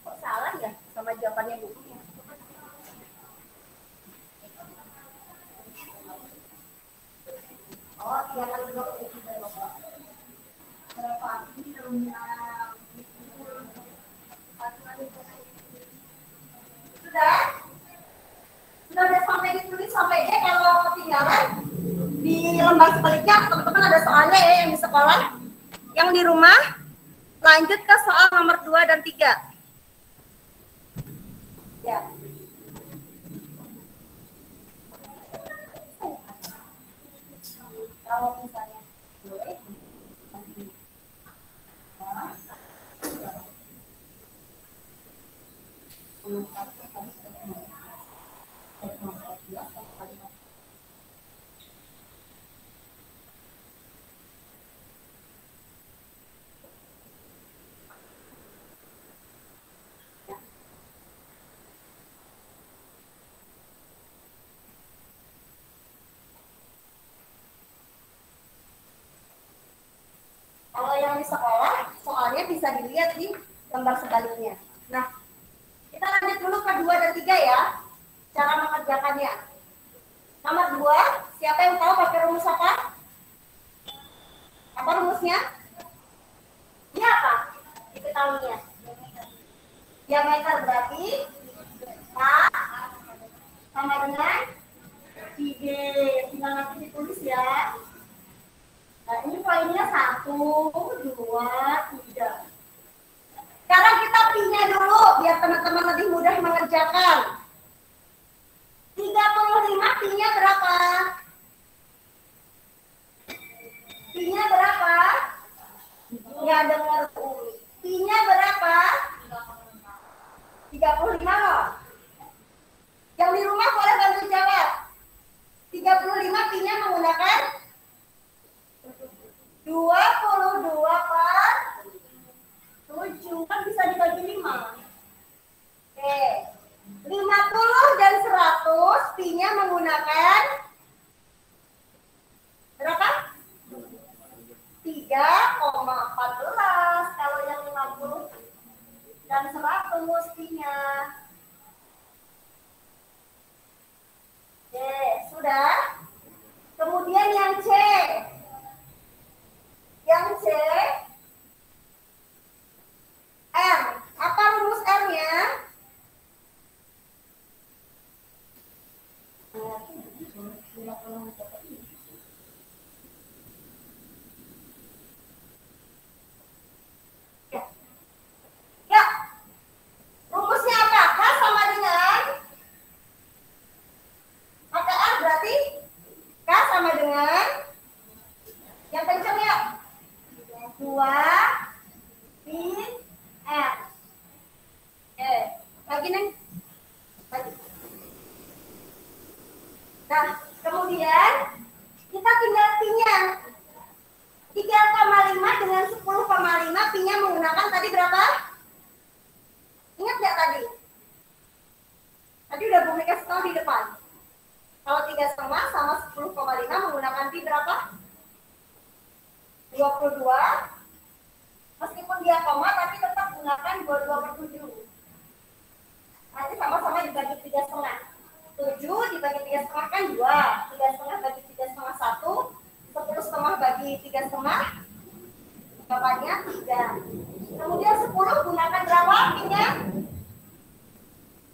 kok salah ya sama jawabannya bukunya? Oh, 3 kali 20 berapa? Ini sudah? Sudah sampai ditulis sampai D. Kalau ketinggalan di lembar sebaliknya, teman-teman ada soalnya ya yang di sekolah. Yang di rumah, lanjut ke soal nomor 2 dan 3. Ya. Kalau misalnya boleh. Kalau yang di sekolah, soalnya bisa dilihat di lembar sebaliknya. Nah, kita lanjut dulu ke 2 dan 3 ya. Cara mengerjakannya. Nomor 2, siapa yang tahu pakai rumus apa? Apa rumusnya? Ini apa? Diketahuinya. Diameter berarti K sama dengan 3. Tinggal nanti ditulis ya. Nah, ini poinnya 1, 2, 3. Sekarang kita pi-nya dulu biar teman-teman lebih mudah mengerjakan. 35 pi-nya berapa? Pi-nya berapa? Ya dengar tuh. Pi-nya berapa? 35 loh. Yang di rumah boleh bantu jawab. 35 pi-nya menggunakan 22 per 7. Kan bisa dibagi 5. Oke. 50 dan 100 pi-nya menggunakan berapa? 3,14. Kalau yang 50 dan 100 pi-nya. Oke, sudah. Kemudian yang C. Yang C, R. Apa rumus R-nya? Ya. Rumusnya apa? K sama dengan maka R berarti K sama dengan yang kencang ya 2 pi R. gunakan 22/7. Nanti sama-sama dibagi 3,5. 7 dibagi 3,5 kan 2. 3,5 bagi 3,5 1. 10,5 bagi 3,5. Jawabannya 3. Kemudian 10 gunakan berapa apinya?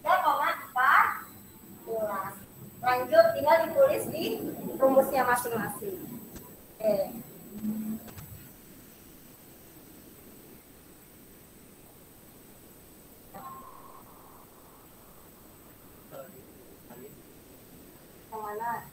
3,14. Lanjut, tinggal ditulis di rumusnya masing-masing. Oke. Yang mana?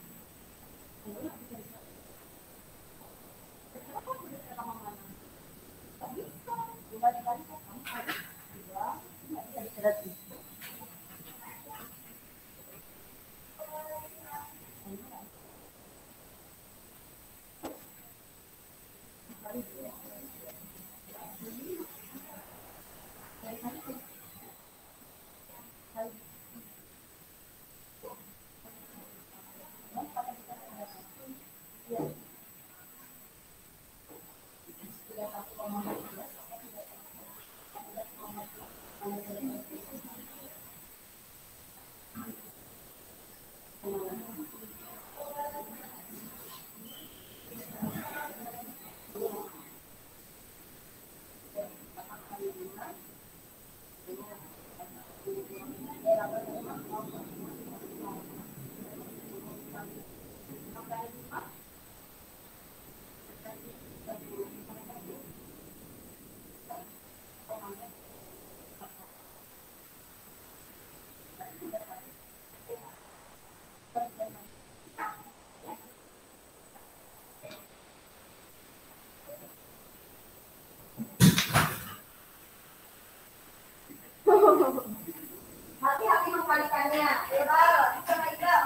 Hati-hati mengkalikannya. Ibal, sama Ibal.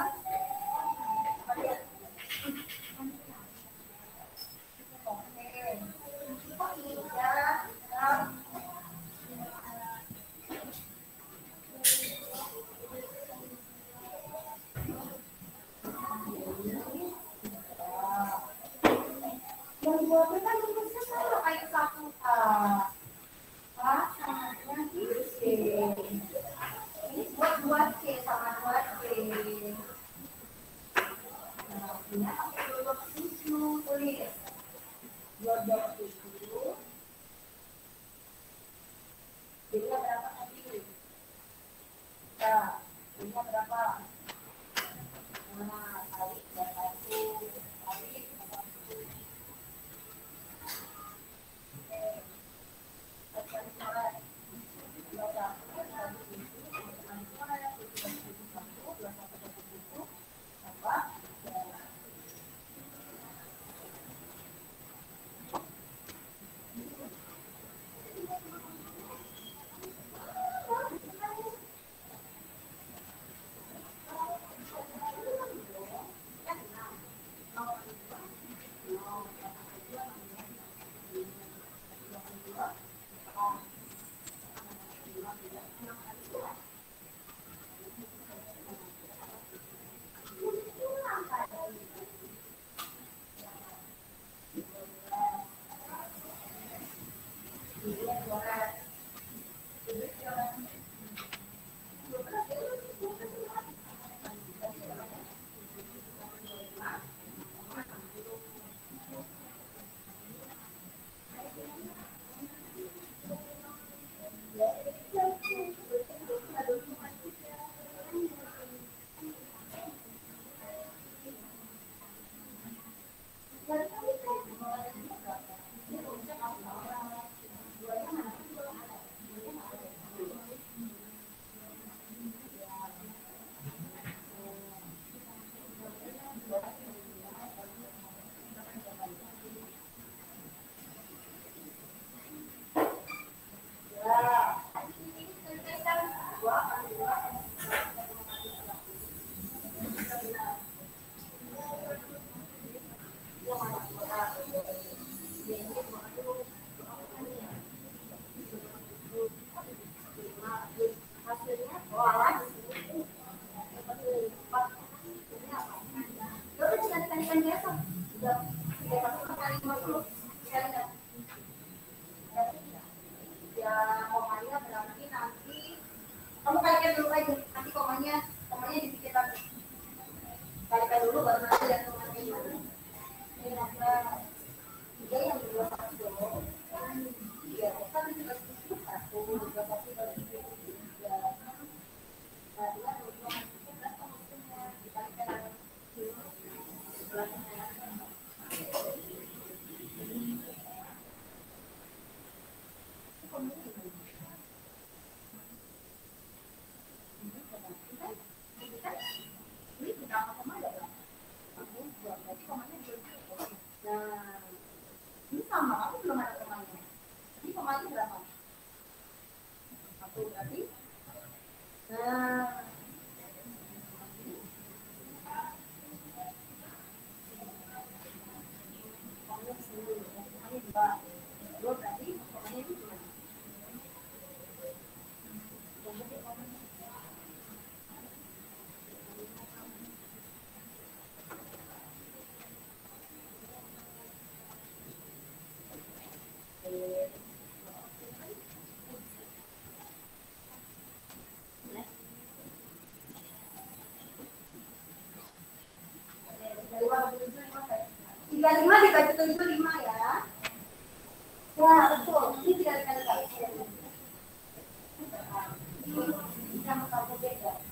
Membuatnya kan rumusnya sama kayak 1A. Sama C. Ini buat 2C sama 2C. Nah, punya pakai 22/7. Tulis 22/7. Jadinya berapa tadi? Nah, jadinya berapa? Nah, kali 21 kali 21. Ya, Kamu kalikan dulu aja, nanti komanya dipikir lagi. Kalikan dulu baru nanti lihat komanya gimana. Ini ada 3 yang berdua satu dong. Iya, kan juga 1, 2, 1, 2, 3. Nah, 2, 2, 3, dikalikan sebelahnya. Nah, ini sama, aku belum ada komanya. Ini komanya berapa? 1 berarti. Nah, komanya 10, komanya 2. 2 berarti komanya itu gimana? Tiga lima dibagi 75 ya. Ya betul. Ini dikali-kali. Bisa kamu beda.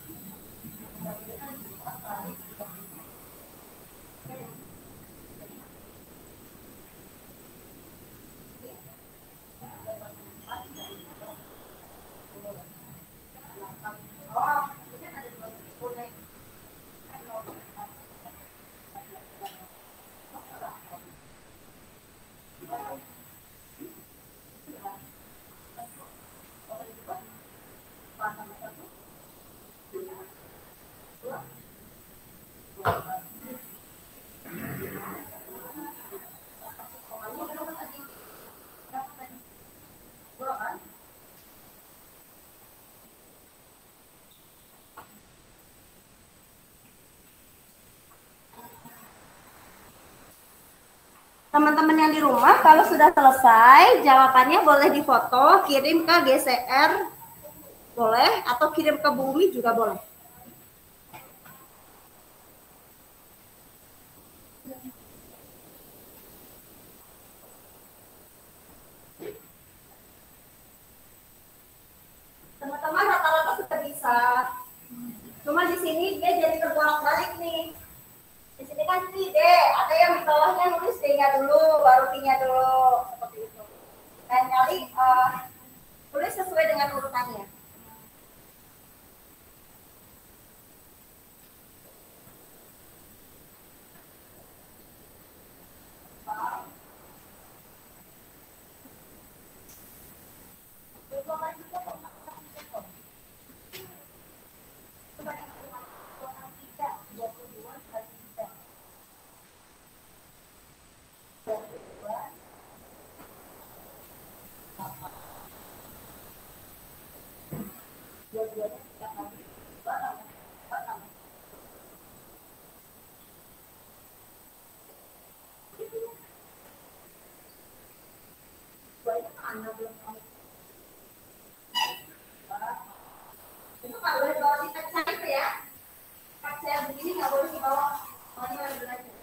Teman-teman yang di rumah, kalau sudah selesai, jawabannya boleh difoto, kirim ke GCR, boleh, atau kirim ke Bumi juga boleh. Teman-teman rata-rata sudah bisa. Cuma di sini dia jadi terbolak-balik nih. Di sini kan D, ada yang di bawahnya nulis D-nya dulu, baru P-nya dulu, seperti itu. Lain kali tulis sesuai dengan urutannya. Itu nggak boleh bawa di kaca itu ya. Kaca begini nggak boleh dibawa. Makanya harus belajar.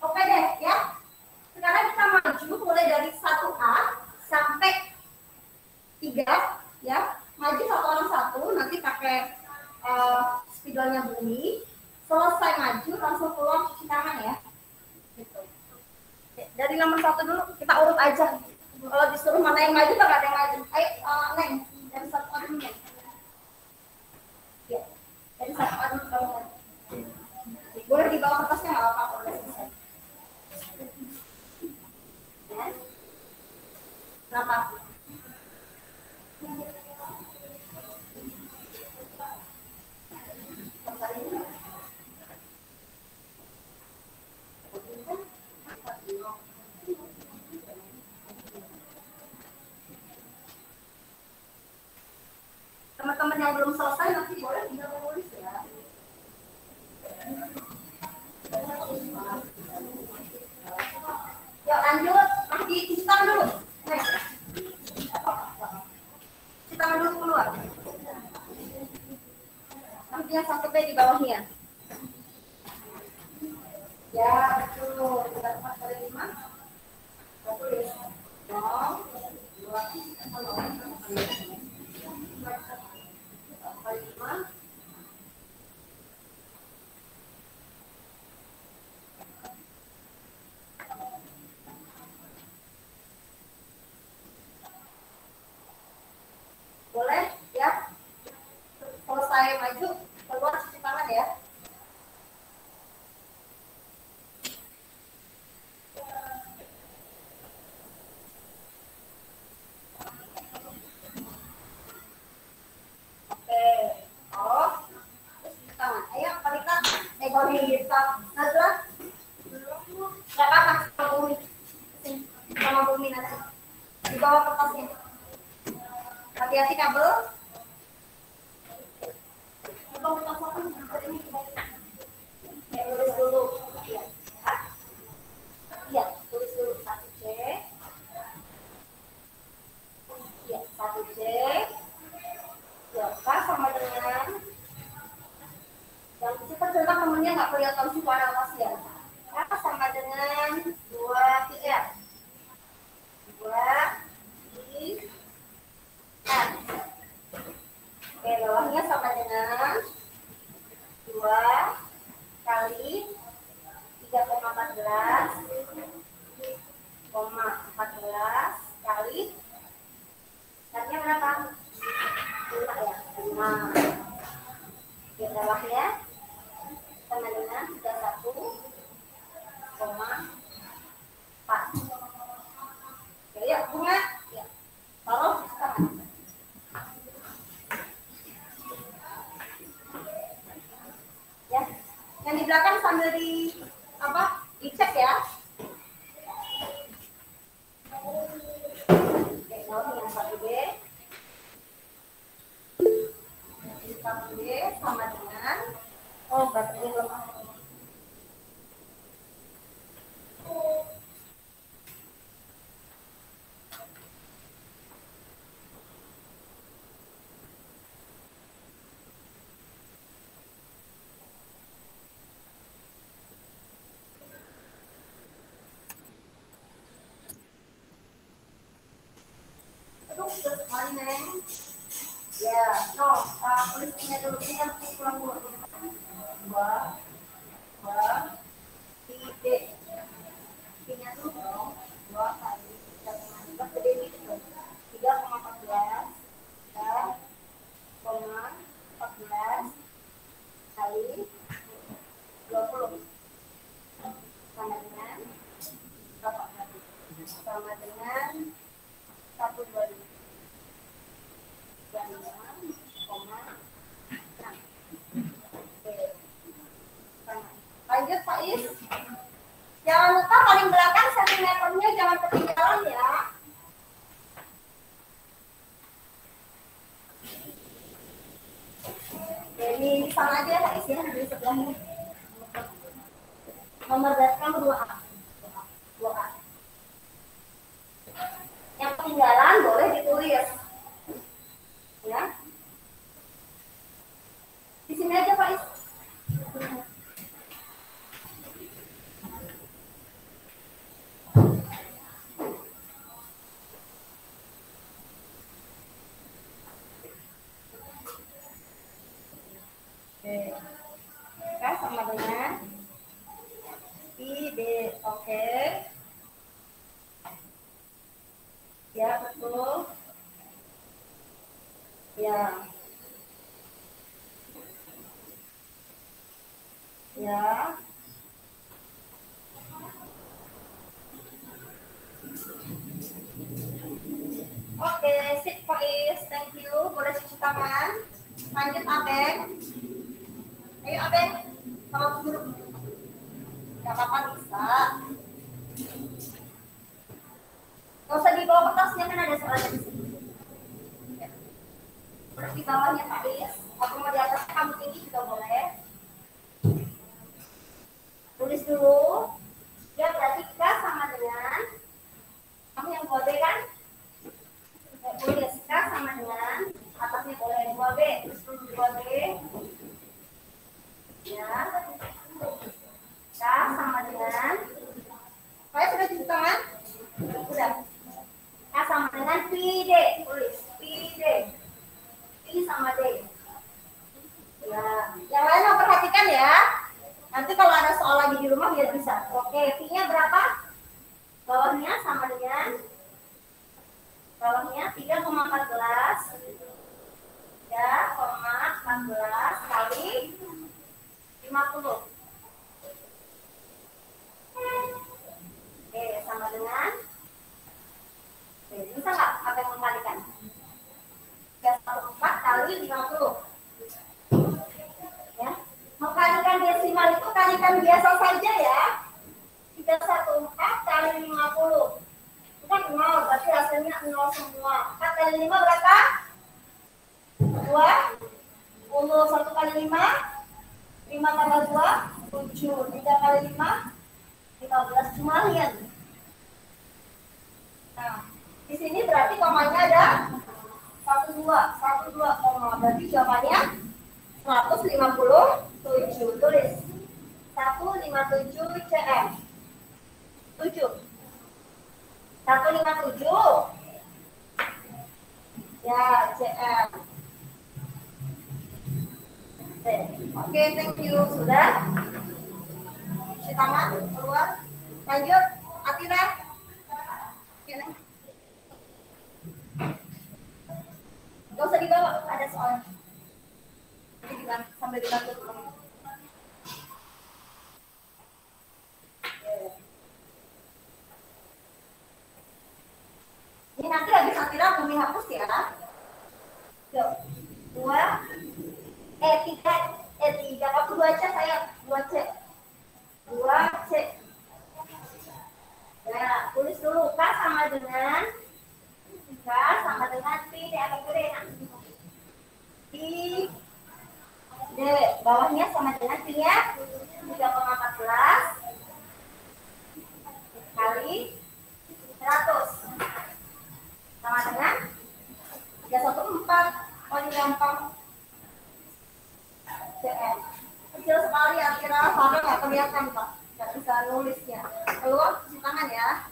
Oke deh ya. Sekarang kita maju mulai dari 1A sampai 3 ya. Maju satu orang satu, nanti pakai spidolnya Bumi. Selesai maju langsung keluar cuci tangan ya. Gitu. Dari nomor 1 dulu kita urut aja. Kalau disuruh mana yang maju, tak ada yang maju. Ayo, Neng, dari 1 dulu ya. Boleh di bawah kertasnya nggak apa-apa kalau udah selesai. Ya. Kenapa? Teman-teman yang belum selesai nanti boleh tinggal menulis ya. Yuk lanjut, nanti cuci tangan dulu. Cuci tangan dulu keluar. Nanti yang satu B di bawahnya. Ya, betul. 4 kali 5. Tulis. 0, 2, 4 kali 5. Boleh ya? Selesai maju, keluar cuci tangan ya. Oke, oh, terus cuci tangan. Ayo, Kalita, kalau kita, Nazla, nggak apa-apa sama Bumi, sama Bumi nanti di bawah kertasnya. Hati-hati kabel. Tulis dulu. Iya, tulis dulu 1C. Iya, 1C. Ya, sama dengan yang kita contoh temennya nggak kelihatan suara atasnya. Sama dengan 2 I N. Oke, bawahnya sama dengan 2 kali 3,14 kali tadinya berapa? 5 ya? 5. Di bawahnya sama dengan 31,4. Oke, ya, bunga. Ya. Taruh tangan. Ya, yang di belakang sambil dicek ya. Oke, yang 1B. 1B sama dengan berarti belum. Good morning. Ya, tulisnya dulu ini kan pulang dulu. 2 titik. Ini tuh 2 kali 3,14 gede gitu. 3,14 kali 20 sama dengan berapa? Sama dengan 1,25. Lanjut Pak Is. Jangan lupa paling belakang sentimeternya jangan ketinggalan ya. Jadi di sana aja Pak Is ya, di sebelahnya. Nomor berarti kamu 2A. 2A. Yang ketinggalan boleh ditulis. Ya. Di sini aja Pak Is. Oke. Sama dengan IB. Oke. Ya, betul. Ya. Ya. Oke, sip please, thank you. Boleh cuci tangan. Lanjut Abeng. Ayo Abeng, kalau guru. Gak apa-apa bisa. Gak usah dibawa kertasnya, kan ada soalnya di sini. Boleh di bawahnya please. Atau mau di atas kamu tinggi juga boleh. Tulis dulu. Ya berarti K sama dengan kamu yang 2B kan? Tulis K sama dengan atasnya boleh 2B. Terus dulu 2B. Ya. K sama dengan saya sudah cuci tangan? Sudah. K sama dengan PD. Tulis PD. P sama D. Ya. Yang lain mau perhatikan ya. Nanti kalau ada soal lagi di rumah biar bisa. Oke, P-nya berapa? Bawahnya sama dengan bawahnya 3,14 kali 50. Oke, sama dengan bisa nggak apa yang mengkalikan? 314 kali 50. Ya. Mengkalikan desimal itu kalikan biasa saja ya. 314 kali 50. Itu kan 0, berarti hasilnya 0 semua. 4 kali 5 berapa? 2. 1 kali 5. 5 tambah 2, 7. 3 kali 5, 15. Cuma lihat. Nah, di sini berarti komanya ada 1, 2, koma. Berarti jawabannya 157. Tulis 157 cm. 7. 157. Ya, cm. Oke, thank you. Sudah? Cuci tangan, keluar. Lanjut, Atira. Oke, gak usah dibawa, ada soal. Sambil dibantu. Ini nanti habis Atira bumi hapus ya. Yuk, 3, waktu 2C saya 2C. 2C. Nah, tulis dulu K sama dengan P D atau gede. P D bawahnya sama dengan P-nya 3,14 kali 100 sama dengan 314. Paling gampang cm. Kecil sekali akhirnya sama nggak kelihatan Pak, nggak bisa nulisnya. Keluar cuci tangan ya.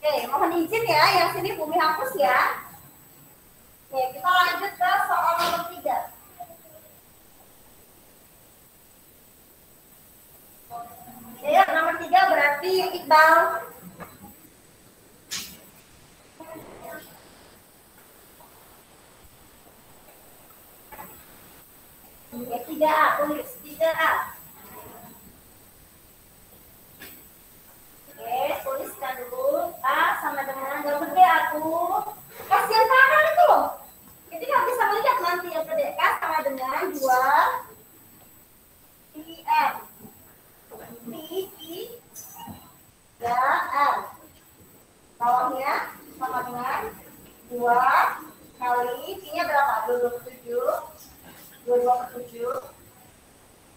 Oke, mohon izin ya, yang sini bumi hapus ya. Oke, kita lanjut ke soal nomor 3. Ya, nomor 3 berarti Iqbal. Oke, 3A, tulis 3A. Oke, tuliskan dulu. A sama dengan yang gede aku. Kasihan tangan itu loh. Jadi nggak bisa melihat nanti yang gede. K sama dengan 2 PM. P, 3M. Bawahnya sama dengan 2 kali P-nya berapa? 27. 22/7.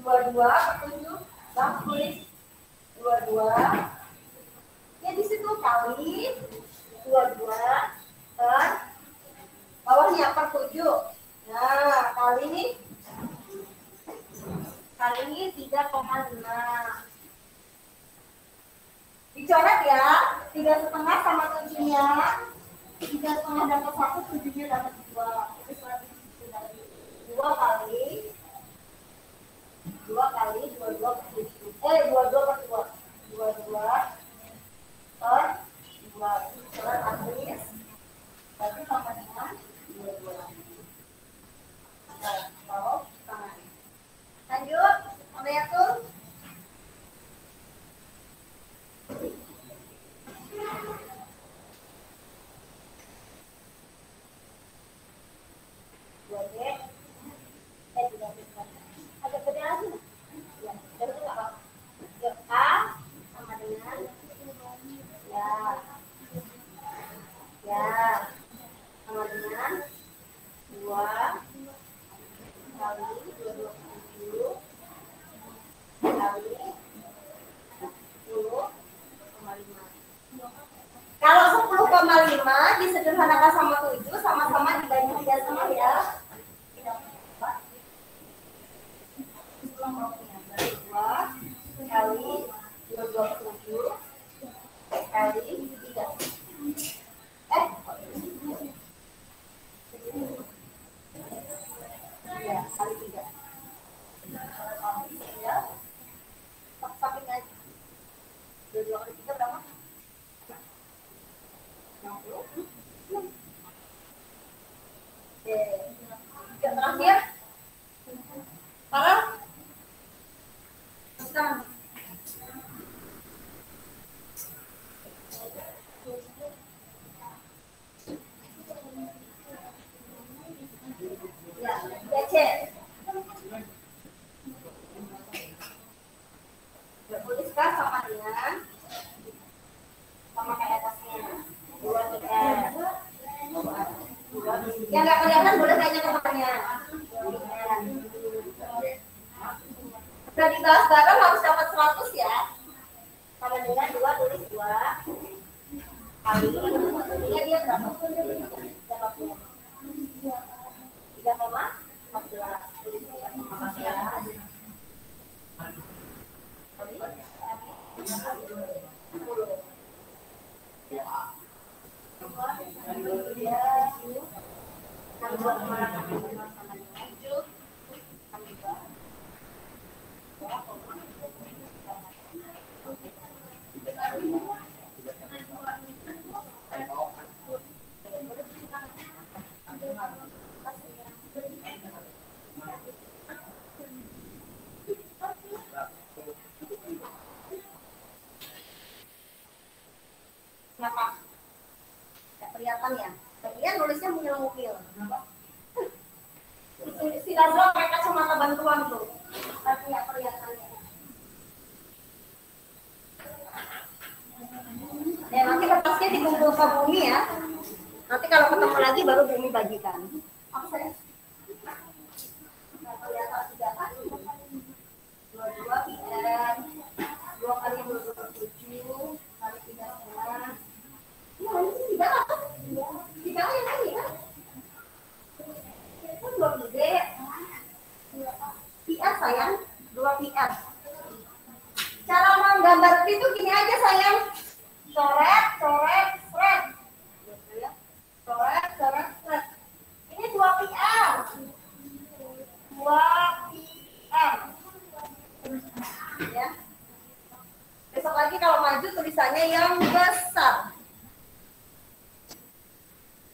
22/7. Bang tulis 22. Ya di situ kali 22 per bawahnya per 7. Nah, kali 3,5. Dicoret ya. 3,5 sama 7-nya. 3,5 dapat 1, 7-nya dapat 2. Terus lagi 2 kali 22 per 7. 22 per 2. 22 per 2. Coret habis. Berarti sama dengan 22. Nah, taruh tangan. Lanjut, mengatur. Ya, sama dengan 2 kali 27 kali 10,5. Kalau 10,5 disederhanakan sama 7, sama-sama dibagi 3 sama ya. 2 kali 27 kali 3. Ya, kali 3. Ya. Samping aja. 22 kali 3 berapa? 60. Oke. Yang terakhir. Parah? Sekarang. Ya, cek. Tuliskan sama dengan sama kayak atasnya 2 yang nggak kelihatan boleh tanya ke temannya. Udah dibahas bareng harus dapat 100 ya. Sama dengan 2 tulis 2 kali ini dia berapa? 3,14 tulis 3,14 Kenapa? Nggak kelihatan ya? Kalian nulisnya mungil-mungil. Si Lazlo pakai kacamata bantuan tuh. Tapi nggak kelihatannya. Ya, nanti kertasnya dikumpul ke Bumi ya. Nanti kalau ketemu lagi baru Bumi bagikan. Apa saya? Nggak kelihatan juga kan? 22 PR 2 kali 27 kali 3,5. Ya, ini tidak apa? Tidak yang ini kan? Itu 2 gede. PR sayang, 2 PR. Cara menggambar itu gini aja sayang. Coret, coret, seret. Coret, coret, seret. Ini 2 PR. 2 PR. Ya. Besok lagi kalau maju tulisannya yang besar.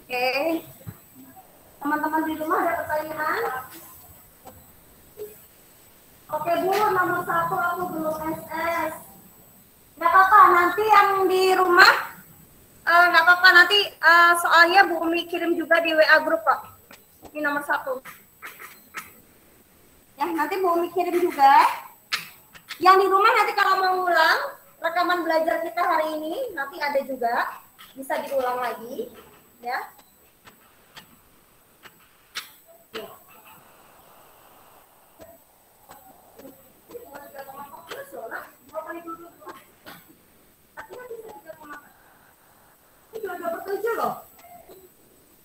Oke. Teman-teman di rumah ada pertanyaan? Oke Bu, nomor 1 aku belum SS. Nggak apa-apa, nanti yang di rumah nggak apa-apa, nanti soalnya Bu Umi kirim juga di WA grup Pak. Ini nomor 1. Ya, nanti Bu Umi kirim juga. Yang di rumah nanti kalau mau ulang rekaman belajar kita hari ini nanti ada juga, bisa diulang lagi, ya. Ini 22/7 loh.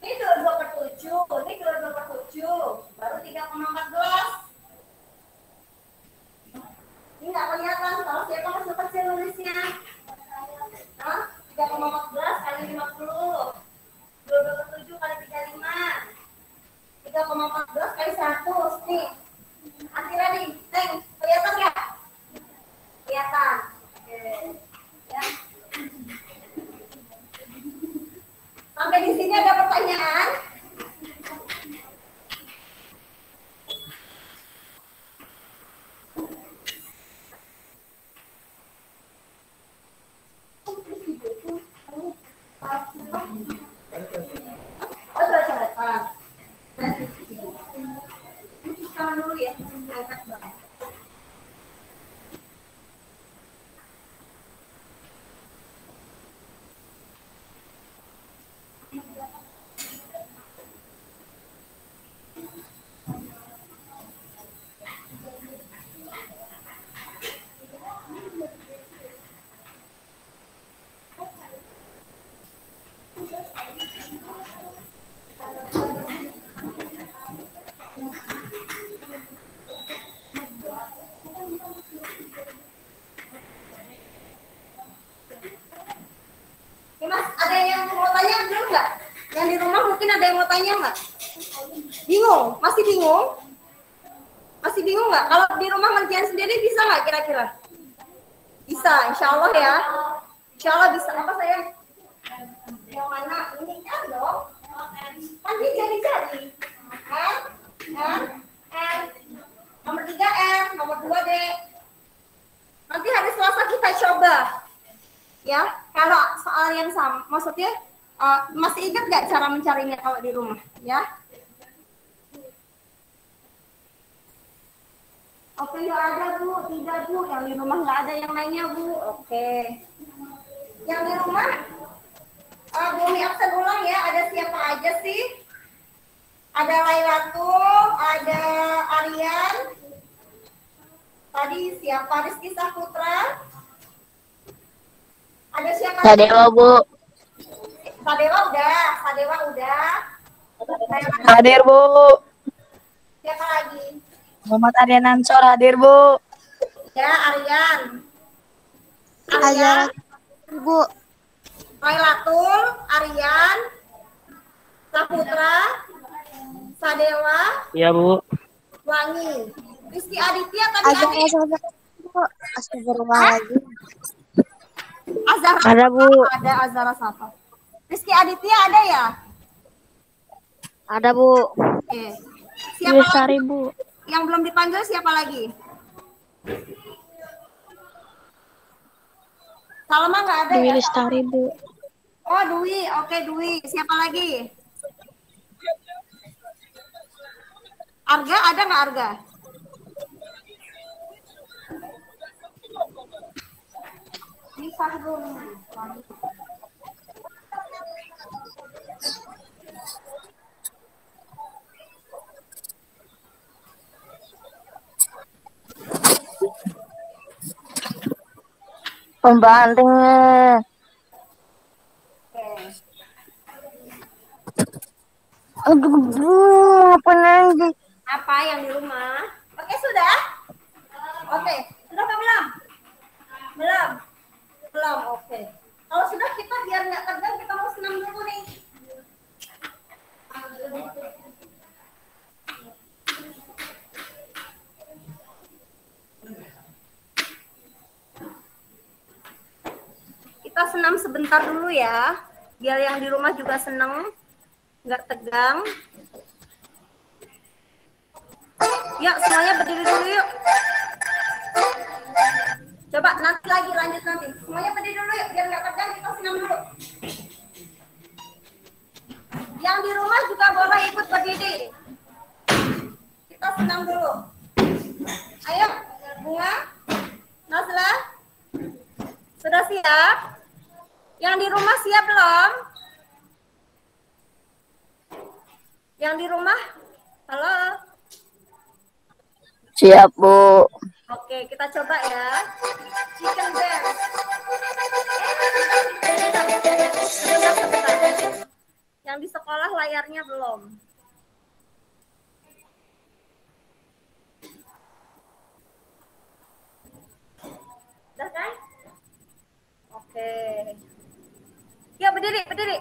Ini 22/7, ini 22/7, baru 3,14. Ini nggak kelihatan, kalau siapa masih kecil nulisnya. 3,14 kali 50. 22/7 kali 35. 3,14 kali 100. Nih. Akhirnya nih, Neng, kelihatan nggak? Kelihatan. Oke. Ya. Sampai di sini ada pertanyaan? Dulu ya, angkat banget. Oke, Mas, ada yang mau tanya dulu nggak? Yang di rumah mungkin ada yang mau tanya nggak? Bingung? Masih bingung? Masih bingung nggak? Kalau di rumah ngerjain sendiri bisa nggak kira-kira? Bisa, insya Allah ya. Insya Allah bisa. Apa sayang? Yang mana? Ini kan dong. Kan dia jari-jari. N. Nomor 3 N, nomor 2 D. Nanti hari Selasa kita coba. Ya, kalau soal yang sama, maksudnya masih ingat nggak cara mencarinya kalau di rumah? Ya. Oke, nggak ada Bu, tidak Bu. Yang di rumah nggak ada yang lainnya Bu. Oke. Yang di rumah, Bumi absen ulang ya. Ada siapa aja sih? Ada Lailatul, ada Aryan. Tadi siapa? Rizky Saputra. Ada siapa? Sadewa, Bu. Sadewa udah. Sadewa udah. Hadir, Bu. Siapa lagi? Muhammad Aryan Ansor hadir, Bu. Ya, Aryan. Azara, Bu. Lailatul, Aryan, Saputra, Sadewa, Iya, Bu. Wangi. Rizky Aditya tadi Azara, Bu. Astagfirullahaladzim. Azara. Ada, Bu. Ada Azara Safa. Rizky Aditya ada ya? Ada, Bu. Oke. Siapa lagi? Bu. Yang belum dipanggil siapa lagi? Salma nggak ada ya? Lestari, Bu. Oh, Dwi. Oke, Dwi. Siapa lagi? Arga ada nggak Arga? Ini Fahrul. Pembantingnya. Aduh, apa lagi? Apa yang di rumah? Oke, sudah? Oke, sudah apa belum? Belum? Belum, oke. Kalau sudah kita biar nggak tegang, kita mau senam dulu nih. Kita senam sebentar dulu ya, biar yang di rumah juga seneng, nggak tegang. Yuk, semuanya berdiri dulu yuk. Coba nanti lagi, lanjut nanti. Semuanya berdiri dulu yuk, biar nggak tegang, kita senam dulu. Yang di rumah juga boleh ikut berdiri. Kita senam dulu. Ayo, Bunga, Nazla, sudah siap? Yang di rumah siap belum? Yang di rumah, halo? Siap, Bu. Oke, kita coba ya. Chicken dance. Sebentar. Yang di sekolah layarnya belum. Udah kan? Oke. Ya, berdiri, berdiri.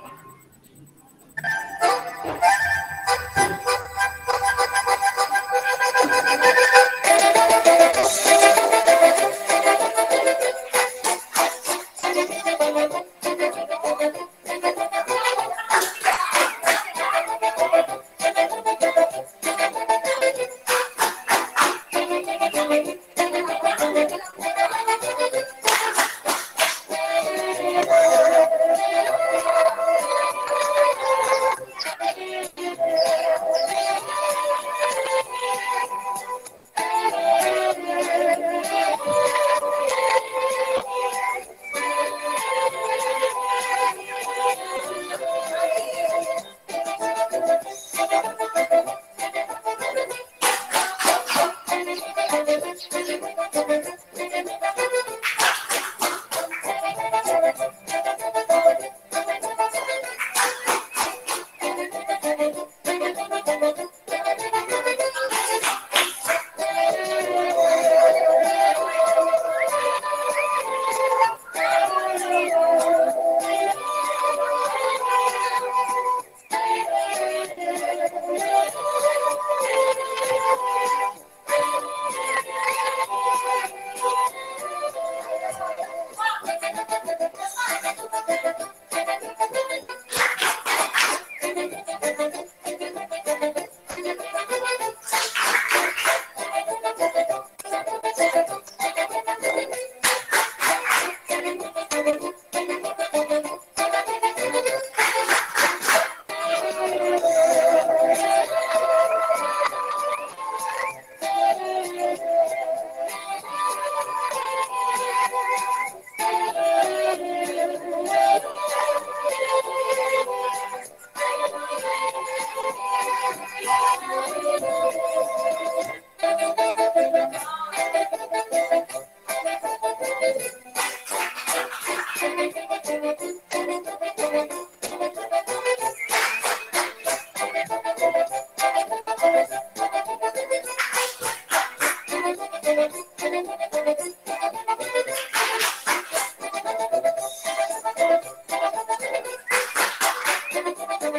Umi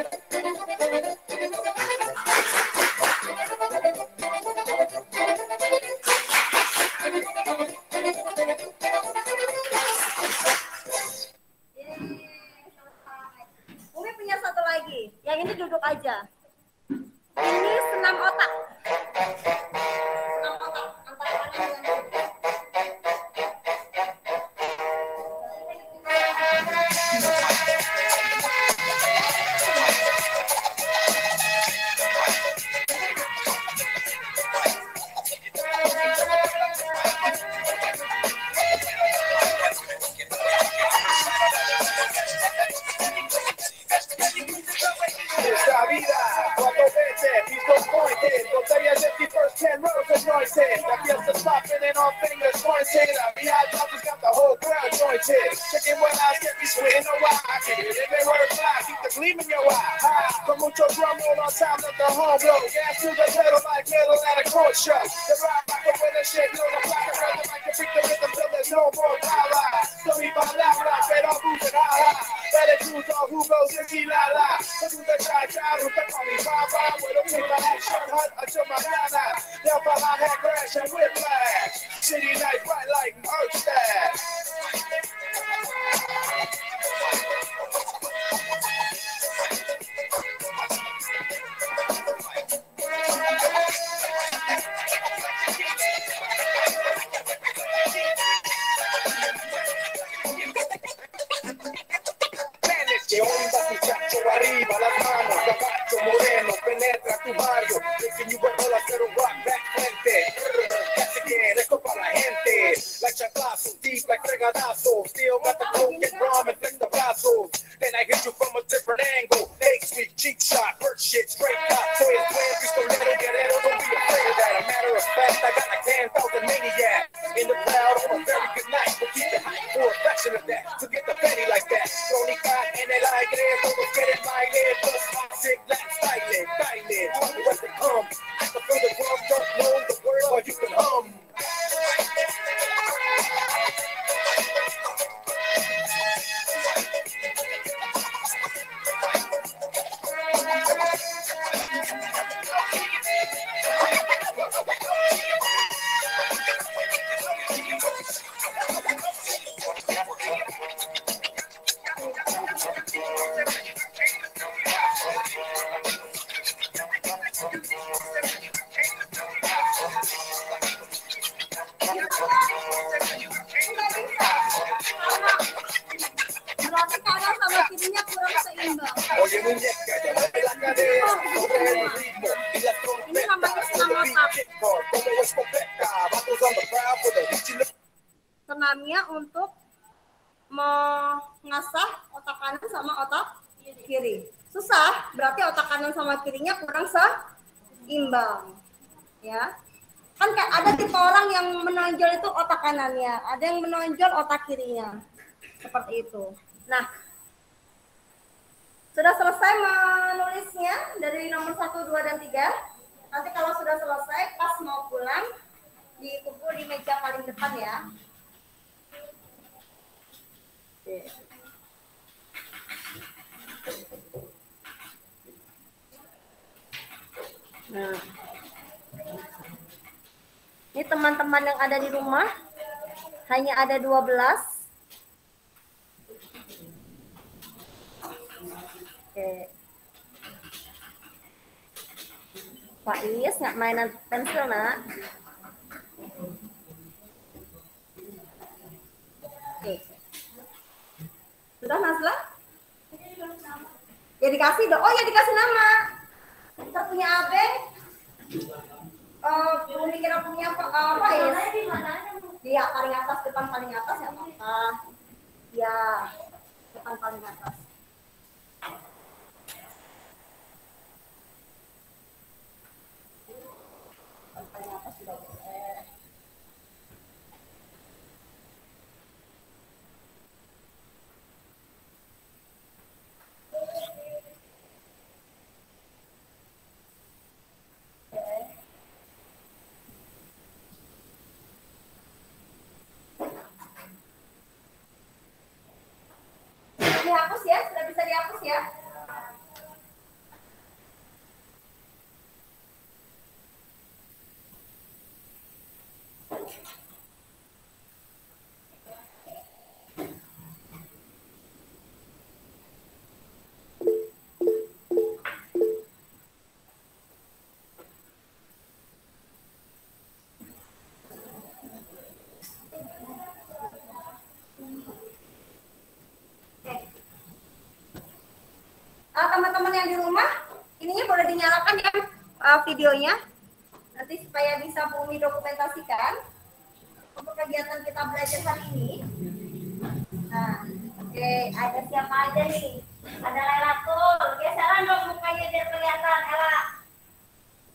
punya satu lagi. Yang ini duduk aja. Ini senam otak. Senam otak antara kanan dengan kiri. Esta vida, cuatro veces, pisos pointed, botellas empty first 10 rows anointed. I feel the stopping and all fingers pointed. I be hot topics, got the whole crowd jointed. Checking when I get me sweating a while. I can hear every word fly, keep the gleam in your eye. High, from mucho drum roll on time, let the home blow. Gas to the pedal like metal at a court show. The ride like a winner shit, no the block around like a freak the rhythm till there's no more power. So me by loud, I bet I'll move it high. Better choose on who goes and be la la. So do the try, who can call me Baba. With a paper action hunt until my nana. Down by my head crash and whiplash. City night bright like earth stash. Que onda muchacho arriba, las manos, caballo moreno, penetra tu barrio, making you vuelvo a hacer un rock back frente. Casi again, esto para la gente, like chanclazos, deep like fregadazos, still got the coke and rum and flex the brazos. Then I hit you from a different angle, next week, cheek shot, hurt shit, straight cop, soy el buen pistolero, guerrero, don't be afraid of that. A matter of fact, I got like 10,000 maniacs in the crowd on a very good night, but keep it hype for a fraction of that, to get the penny like that. Crónica en el aire, todos quieren baile, plus classic, Latin style, baile, trouble as they come. I can feel the drum, don't know the word, but you can hum. Berarti kanan sama kirinya kurang seimbang. Oye, muñeca, ya mueve la cadera, sobre el ritmo, y la Ini namanya senam otak. como escopeta, vatos on the crowd for the reaching the Senamnya untuk mengasah otak kanan sama otak kiri. Susah, berarti otak kanan sama kirinya kurang seimbang. Ya. Kan ada tipe orang yang menonjol itu otak kanannya, ada yang menonjol otak kirinya. Seperti itu. Nah, sudah selesai menulisnya dari nomor 1, 2, dan 3. Nanti kalau sudah selesai, pas mau pulang, dikumpul di meja paling depan ya. Oke. Nah, ini teman-teman yang ada di rumah, hanya ada 12. Oke. Pak Is nggak mainan pensil nak? Oke. Sudah Nazla? Ya dikasih dong. Oh ya dikasih nama. Kita punya Abe. Belum dikira punya Pak Is. Iya paling atas, depan paling atas ya apa? Ya depan paling atas. Paling atas sudah boleh. Dihapus ya, sudah bisa dihapus ya. yang di rumah, ininya boleh dinyalakan ya videonya. Nanti supaya bisa Bumi dokumentasikan untuk kegiatan kita belajar hari ini. Nah, oke, ada siapa aja nih? Ada Lailatul, geseran dong mukanya biar kelihatan, Ella.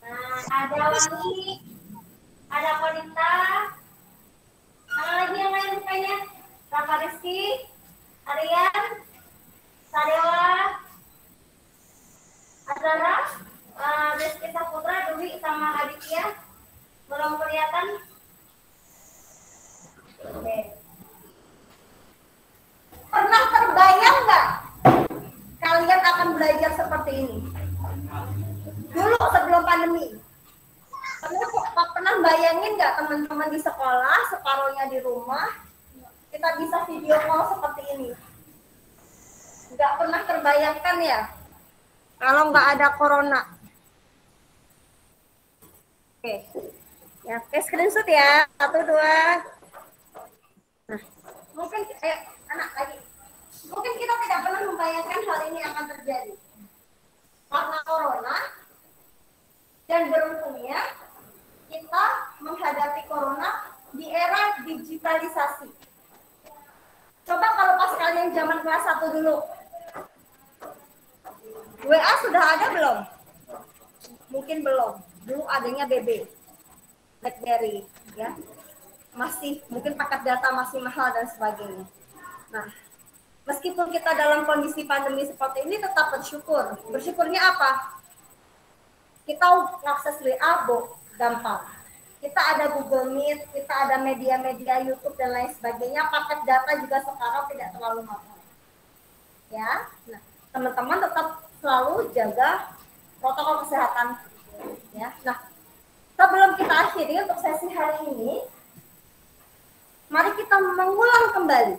Nah, ada Wangi, ada Konita, mana lagi yang lain mukanya? Rafa Rizky, Aryan, Sadewa, Azara, Rizky Saputra, Dwi, sama Aditya. Belum kelihatan? Oke. Pernah terbayang nggak kalian akan belajar seperti ini? Dulu sebelum pandemi. Pernah bayangin nggak teman-teman di sekolah, separuhnya di rumah, kita bisa video call seperti ini? Nggak pernah terbayangkan ya? Kalau nggak ada corona. Oke. Ya, oke, screenshot ya. 1, 2. Nah, mungkin anak lagi. Mungkin kita tidak pernah membayangkan hal ini akan terjadi. Karena corona, dan beruntungnya kita menghadapi corona di era digitalisasi. Coba kalau pas kalian zaman kelas 1 dulu. WA sudah ada belum? Mungkin belum. Dulu adanya BB, BlackBerry, ya. Masih mungkin paket data masih mahal dan sebagainya. Nah, meskipun kita dalam kondisi pandemi seperti ini tetap bersyukur. Bersyukurnya apa? Kita akses WA gampang. Kita ada Google Meet, kita ada media-media YouTube dan lain sebagainya. Paket data juga sekarang tidak terlalu mahal. Ya, nah, teman-teman tetap selalu jaga protokol kesehatan. Ya, nah, sebelum kita akhiri untuk sesi hari ini, mari kita mengulang kembali.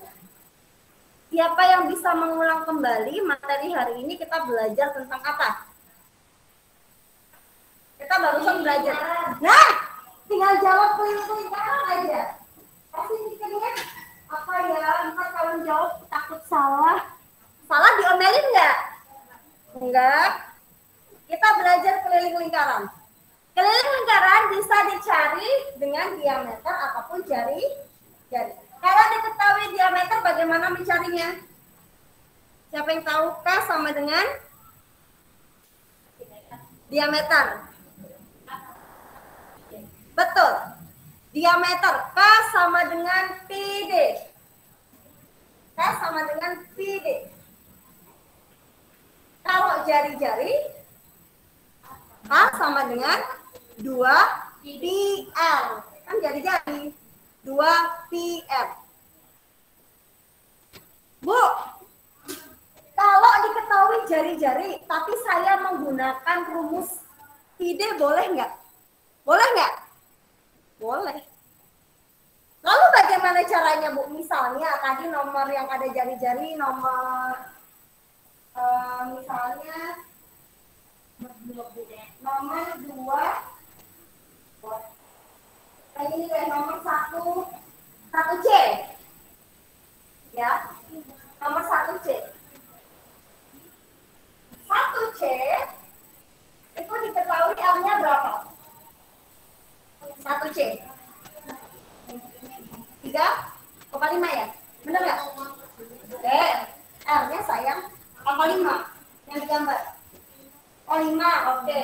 Siapa yang bisa mengulang kembali materi hari ini? Kita belajar tentang apa? Kita barusan belajar. Nah, tinggal jawab keliling-keliling aja. Kasih pikirnya apa ya? Ntar kalau jawab takut salah. Salah diomelin nggak? Enggak. Kita belajar keliling lingkaran. Keliling lingkaran bisa dicari dengan diameter apapun jari. Kalau diketahui diameter, bagaimana mencarinya? Siapa yang tahu? K sama dengan diameter. Betul. Diameter K sama dengan PD. K sama dengan PD. Kalau jari-jari, K sama dengan 2πr. Kan jari-jari. 2πr. Bu, kalau diketahui jari-jari, tapi saya menggunakan rumus PD, boleh nggak? Boleh nggak? Boleh. Lalu bagaimana caranya, Bu? Misalnya tadi nomor yang ada jari-jari, nomor misalnya nomor 2, ini deh nomor 1C. Ya, nomor 1C. 1C itu diketahui R-nya berapa? 1C. 3/5 ya? Benar nggak? Oke. R-nya sayang 5 yang digambar. 5, oke.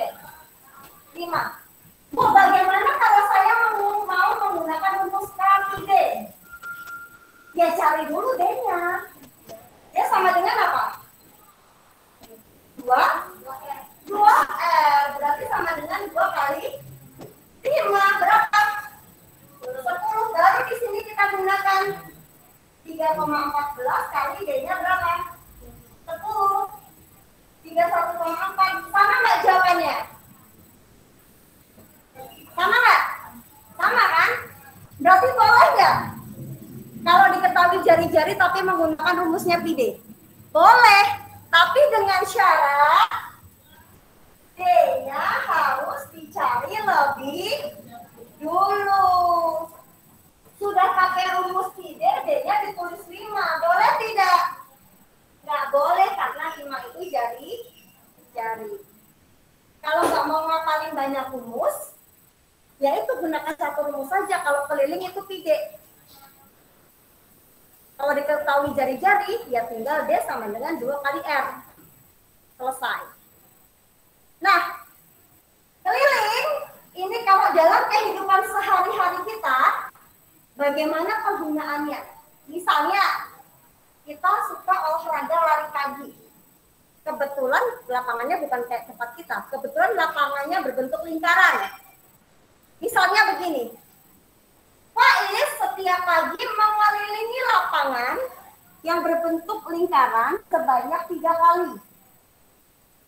5. Bu, bagaimana kalau saya mau menggunakan rumus KID? Ya cari dulu D-nya. Dia sama dengan apa? 2R. Berarti sama dengan 2 kali 5. Berapa? 10. Baru di sini kita gunakan 3,14 kali D-nya berapa? 10. 31,4. Sama nggak jawabannya? Sama nggak? Sama kan? Berarti boleh nggak? Kalau diketahui jari-jari tapi menggunakan rumusnya PD? Boleh, tapi dengan syarat D-nya harus dicari lebih dulu. Sudah pakai rumus PD, D-nya ditulis 5. Boleh tidak? Nggak boleh karena 5 itu jari. Kalau nggak mau ngapalin banyak rumus, ya itu gunakan satu rumus saja. Kalau keliling itu pide. Kalau diketahui jari-jari, ya tinggal D sama dengan 2 kali R. Selesai. Nah, keliling ini kalau dalam kehidupan sehari-hari kita, bagaimana penggunaannya? Misalnya, kita suka olahraga lari pagi. Kebetulan lapangannya bukan kayak tempat kita. Kebetulan lapangannya berbentuk lingkaran. Misalnya begini. Faiz setiap pagi mengelilingi lapangan yang berbentuk lingkaran sebanyak 3 kali.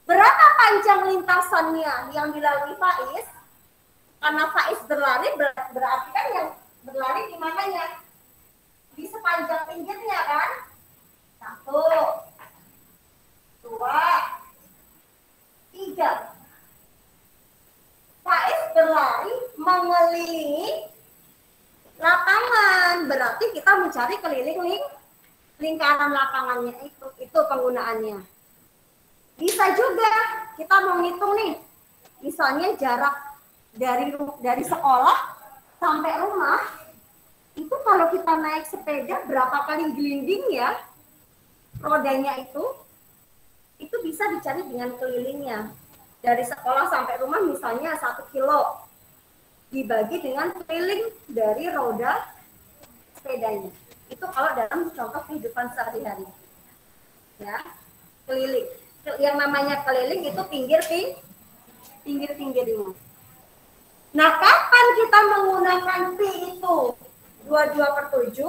Berapa panjang lintasannya yang dilalui Faiz? Karena Faiz berlari berarti kan yang berlari di mananya? Di sepanjang pinggirnya kan? 1, 2, 3. Faiz berlari mengelilingi lapangan, berarti kita mencari keliling lingkaran lapangannya itu penggunaannya. Bisa juga kita mau ngitung nih, misalnya jarak dari sekolah sampai rumah, itu kalau kita naik sepeda berapa kali gelinding ya rodanya itu bisa dicari dengan kelilingnya. Dari sekolah sampai rumah misalnya 1 kilo. Dibagi dengan keliling dari roda sepedanya. Itu kalau dalam contoh kehidupan sehari-hari. Ya, keliling. Yang namanya keliling itu pinggir-pinggirnya. Nah, kapan kita menggunakan pi itu 22/7?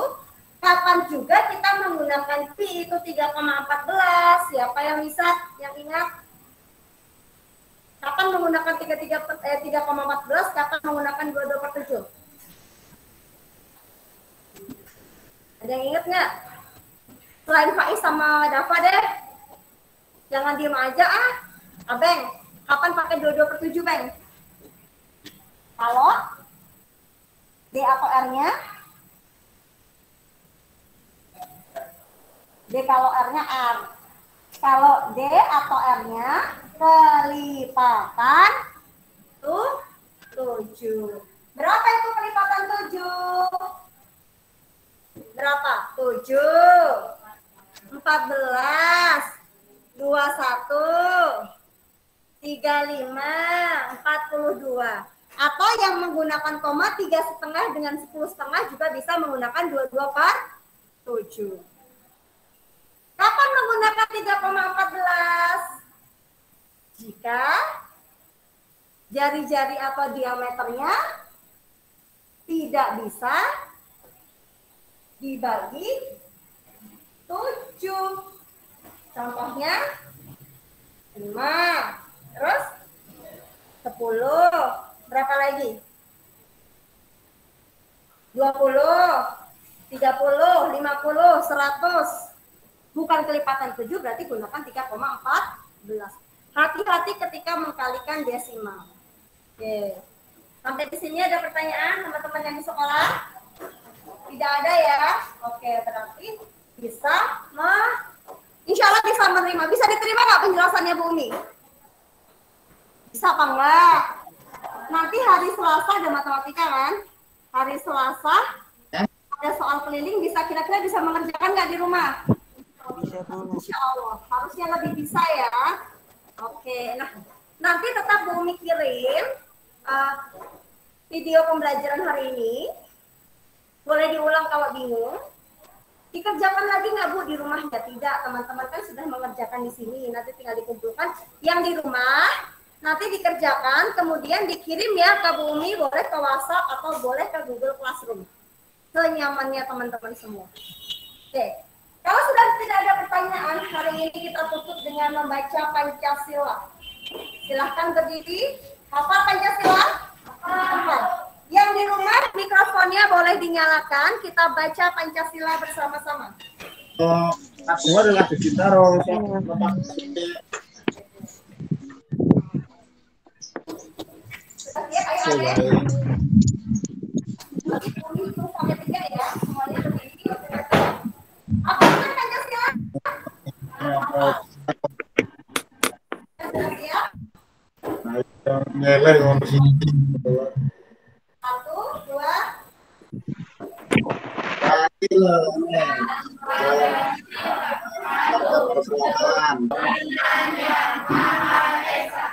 Kapan juga kita menggunakan pi itu 3,14? Siapa yang bisa? Yang ingat? Kapan menggunakan 3,14, kapan menggunakan 22/7? Ada yang ingat nggak? Selain Faiz sama Dafa deh. Jangan diem aja ah. Abeng, kapan pakai 22/7, Beng? Kalau D atau R-nya? D kalau R-nya R. Kalau D atau R-nya kelipatan 7. Berapa itu kelipatan 7? Berapa? 7. 14. 21. 35. 42. Atau yang menggunakan koma 3,5 dengan 10,5 juga bisa menggunakan 22/7. Kapan menggunakan 3,14? Jika jari-jari atau diameternya tidak bisa dibagi 7. Contohnya 5, terus 10. Berapa lagi? 20, 30, 50, 100. Bukan kelipatan 7, berarti gunakan 3,14. Hati-hati ketika mengkalikan desimal. Oke. Sampai di sini ada pertanyaan teman-teman yang di sekolah? Tidak ada ya? Oke, berarti bisa insya Allah bisa menerima. Bisa diterima nggak penjelasannya Bu Umi? Bisa apa enggak? Nanti hari Selasa ada matematika kan? Hari Selasa ada soal keliling, bisa kira-kira bisa mengerjakan nggak di rumah? Insya Allah, harusnya lebih bisa ya. Oke, nah nanti tetap Bu Umi kirim video pembelajaran hari ini. Boleh diulang kalau bingung. Dikerjakan lagi nggak Bu di rumah? Ya tidak, teman-teman kan sudah mengerjakan di sini. Nanti tinggal dikumpulkan. Yang di rumah nanti dikerjakan, kemudian dikirim ya ke Bu Umi, boleh ke WhatsApp atau boleh ke Google Classroom. Senyamannya teman-teman semua. Oke. Kalau sudah tidak ada pertanyaan, hari ini kita tutup dengan membaca Pancasila. Silahkan berdiri. Hafal Pancasila? Hafal. Yang di rumah mikrofonnya boleh dinyalakan. Kita baca Pancasila bersama-sama. Semua adalah ditaruh. Ayo. Sampai 3 ya. Semuanya berdiri. Apa itu Pancasila? Siap? Ngeleng orang sini. Satu, dua.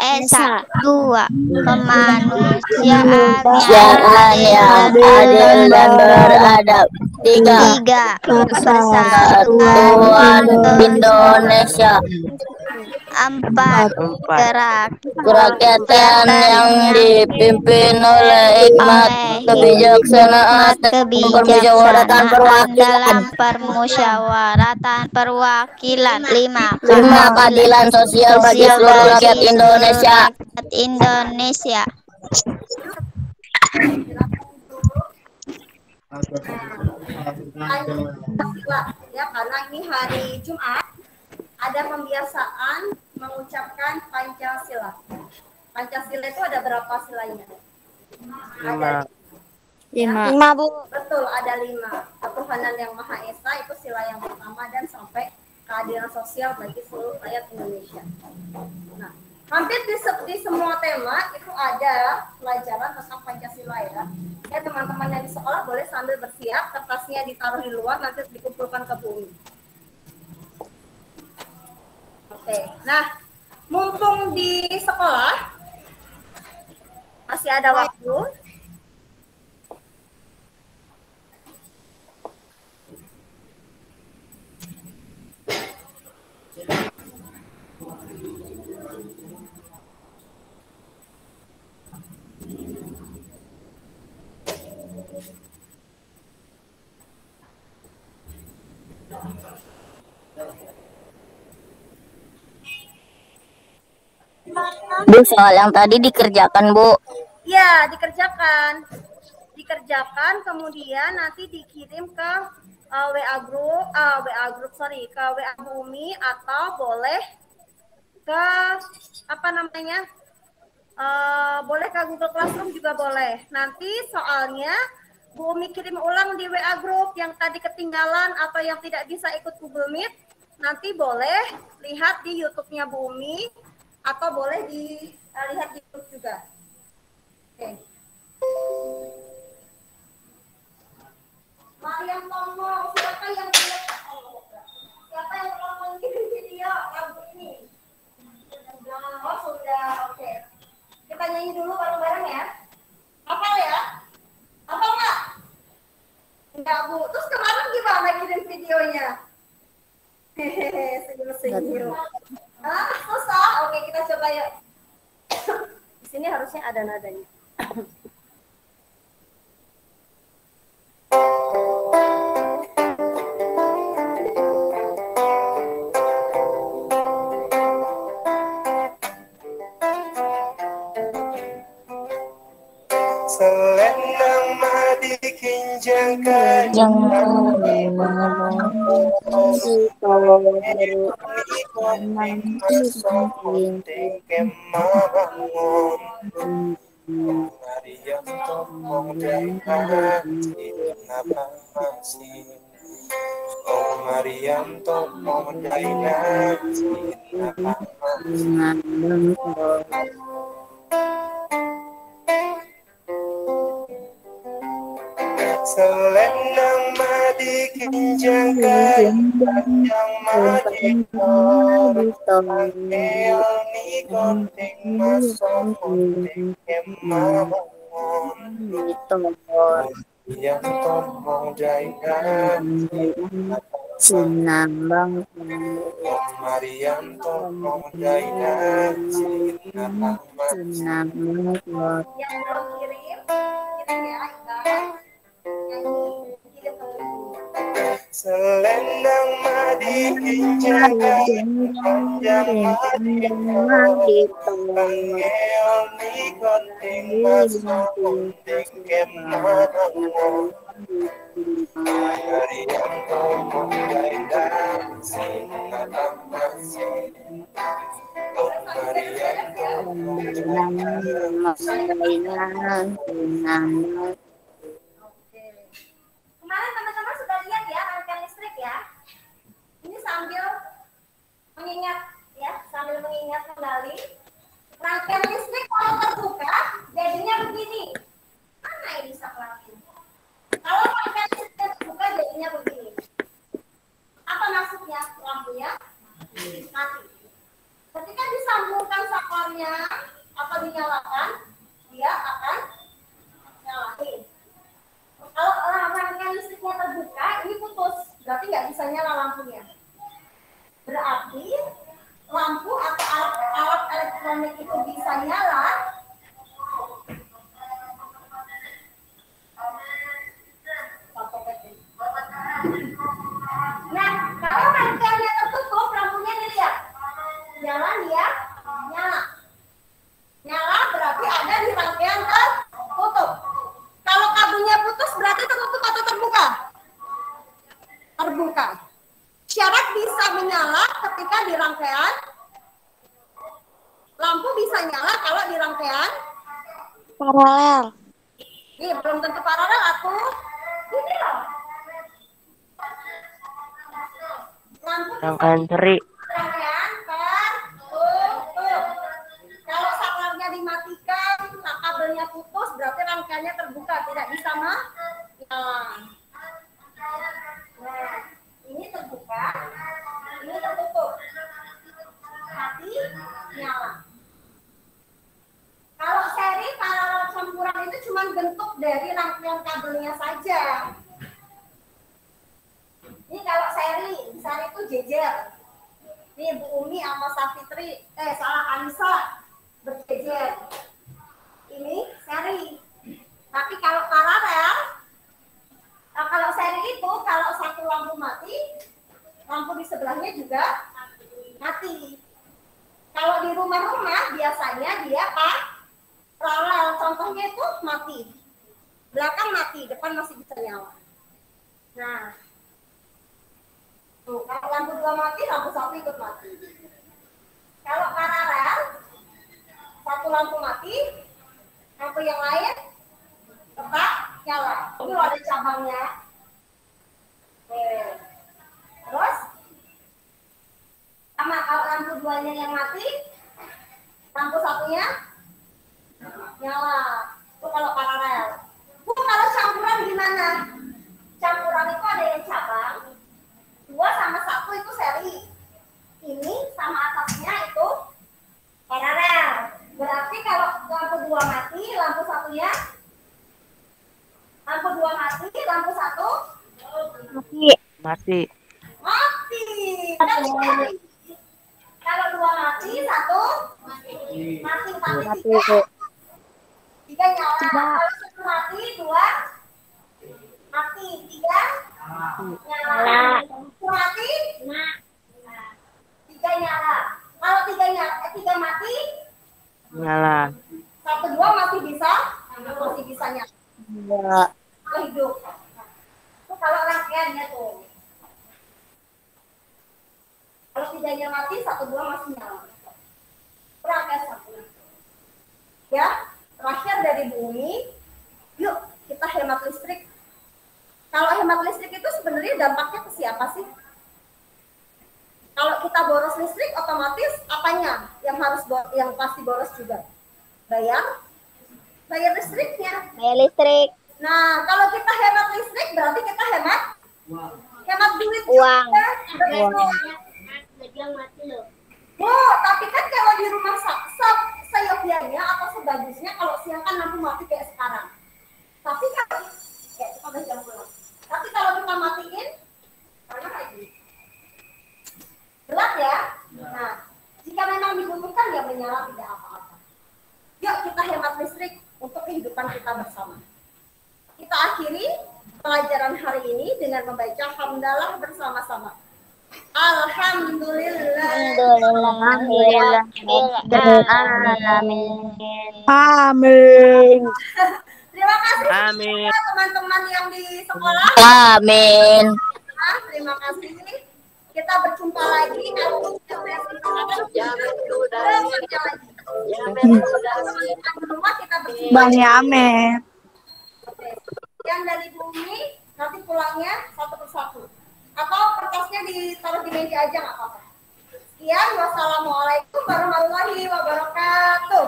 Esa. 2. Kemanusiaan Kemanusiaan yang adil dan beradab. 3. 3. Kesatuan Indonesia. 4. Kerakyatan yang dipimpin oleh hikmat, kebijaksanaan, dan permusyawaratan perwakilan. Permusyawaratan perwakilan. 5. 5. Keadilan sosial bagi seluruh rakyat Indonesia. Indonesia. Ya, karena ini hari Jumat, ada pembiasaan mengucapkan Pancasila. Pancasila itu ada berapa silanya? Ada 5, Bu. betul, ada 5. Ketuhanan yang Maha Esa itu sila yang pertama, dan sampai keadilan sosial bagi seluruh rakyat Indonesia. Nah, hampir di semua tema itu ada pelajaran tentang Pancasila ya. Ya, teman-teman yang di sekolah boleh sambil bersiap, kertasnya ditaruh di luar, nanti dikumpulkan ke bumi. Oke, nah mumpung di sekolah masih ada waktu. Bu, soal yang tadi dikerjakan, Bu. Ya, dikerjakan. Kemudian nanti dikirim ke WA group, ke WA Bumi, atau boleh ke apa namanya? Boleh ke Google Classroom juga boleh. Nanti soalnya Bu Umi kirim ulang di WA group yang tadi ketinggalan atau yang tidak bisa ikut Google Meet, nanti boleh lihat di YouTube-nya Bu Umi atau boleh dilihat di YouTube juga. Oke. Mariam Tomo, siapa yang nonton video lagu ini? Oh, sudah, oke. Kita nyanyi dulu bareng-bareng ya. Hafal ya? Hafal nggak? Enggak, Bu. Terus kemarin gimana kirim videonya? Hehehe, senyum-senyum. Susah. Oke, kita coba yuk. Di sini harusnya ada nadanya. Selendang madi kinjangkan Mariam tomong jangan apa masih Oh Mariam tomong jangan apa Selendang madi kinjangkan yang madi Angel ni konting masuk konting kemawangon yang tomong jangan Sinambang Mariam tomong jangan sinambang sinambang Yang belum kirim ya, Aisyah. Nyanyi, kirim ke Bumi. Selendang madi kinjangkan yang madi Angel ni konting masuk konting kemawangon Mariam tomong jangan sinambang masih Mariam tomong Oke. Kemarin teman-teman sudah lihat ya rangkaian listrik ya. Ini sambil mengingat Ya, sambil mengingat kembali. Rangkaian listrik kalau terbuka, jadinya begini. Mana ini saklarnya? Kalau rangkaian listrik terbuka, jadinya begini. Apa maksudnya? Lampunya mati. Ketika disambungkan saklarnya atau dinyalakan, dia akan nyalain. Kalau rangkaian listriknya terbuka, ini putus, berarti nggak bisa nyala lampunya. Berarti lampu atau alat elektronik itu bisa nyala nah, kalau rangkaiannya tertutup, lampunya dilihat nyala dia, nyala berarti ada di rangkaian tertutup. Kalau kabelnya putus berarti tertutup atau terbuka? Terbuka. Syarat bisa menyala ketika di rangkaian. Lampu bisa nyala kalau di rangkaian Paralel. ini belum tentu paralel atau ini loh. Lampu Rangkaian seri. rangkaian tertutup. Kalau saklarnya dimatikan, kabelnya putus, berarti rangkaiannya terbuka, tidak bisa menyala. Nah, ini terbuka, ini tertutup. Mati, nyala. Kalau seri paralel campuran itu cuma bentuk dari rangkaian kabelnya saja. Ini kalau seri itu jejer. Ini Bu Umi sama Safitri, Anissa berjejer. Ini seri. Tapi kalau paralel, kalau seri itu kalau satu lampu mati, lampu di sebelahnya juga mati. Kalau di rumah-rumah biasanya dia paralel, contohnya itu mati. Belakang mati, depan masih bisa nyala. Nah, tuh, kalau lampu dua mati, lampu satu ikut mati. Kalau paralel, satu lampu mati, lampu yang lain tetap nyala. Ini ada cabangnya. Terus, sama kalau lampu duanya yang mati, lampu satunya nyala. Itu kalau paralel. Bu, kalau campuran gimana? Campuran itu ada yang cabang, 2 sama 1 itu seri. Ini sama atasnya itu paralel. Berarti kalau lampu 2 mati, lampu satunya lampu 2 mati, lampu 1 Mati. mati. Kalau 2 mati, 1 mati. Tapi 3 nyala. Kalau 1 mati, 2 mati. 3 nyala. 1 mati, 3 nyala. Kalau 3 mati, Nyala. 1 2 masih bisa nyala. Hidup. Itu kalau rangkaiannya tuh. Kalau 3-nya mati, 1 2 masih nyala. Rangkaian 1. Ya, terakhir dari Bu Umi, yuk kita hemat listrik. Kalau hemat listrik itu sebenarnya dampaknya ke siapa sih? Kalau kita boros listrik, otomatis apanya yang pasti boros juga? Bayar listriknya. Bayar listrik. Nah, kalau kita hemat listrik berarti kita hemat duit Uang. Bu, tapi kan kalau di rumah seyogyanya atau sebagusnya kalau siang kan lampu mati kayak sekarang. Tapi kalau udah jam pulang. Tapi kalau kita matiin, mana lagi? Gelap ya. Nah, jika memang dibutuhkan ya menyala tidak apa-apa. Yuk kita hemat listrik untuk kehidupan kita bersama. Kita akhiri pelajaran hari ini dengan membaca hamdalah bersama-sama. Alhamdulillah. Amin. Terima kasih Amin. teman-teman yang di sekolah. Amin. Terima kasih. Kita berjumpa lagi kalau rumah kita berjumpa. Bang Yamin. Yang dari bumi nanti pulangnya satu persatu. Atau kertasnya ditaruh di meja aja nggak apa-apa. Sekian, wassalamualaikum warahmatullahi wabarakatuh.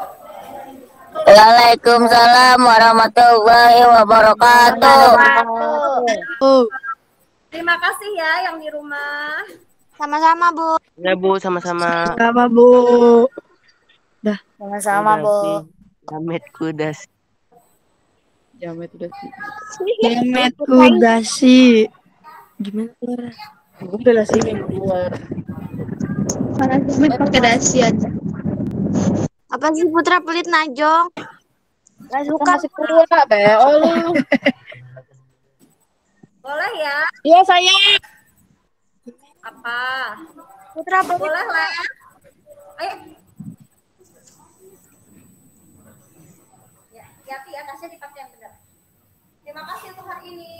Waalaikumsalam warahmatullahi wabarakatuh. Terima kasih ya yang di rumah. Sama-sama, Bu. Ya Bu, sama-sama. Sama, Bu. Sama-sama, Bu. Jamet kudas. Demet Kudasi. Gimana keluar? Gue udah lah sih yang keluar. Mana Jamet pakai dasi aja. Apa sih Putra pelit najong? Gak suka. Masih keluar BO lu. Boleh ya? Iya saya. Apa? Putra pelit. Boleh lah. Ayo. Ya, hati-hati ya, tasnya dipakai yang benar. Terima kasih untuk hari ini.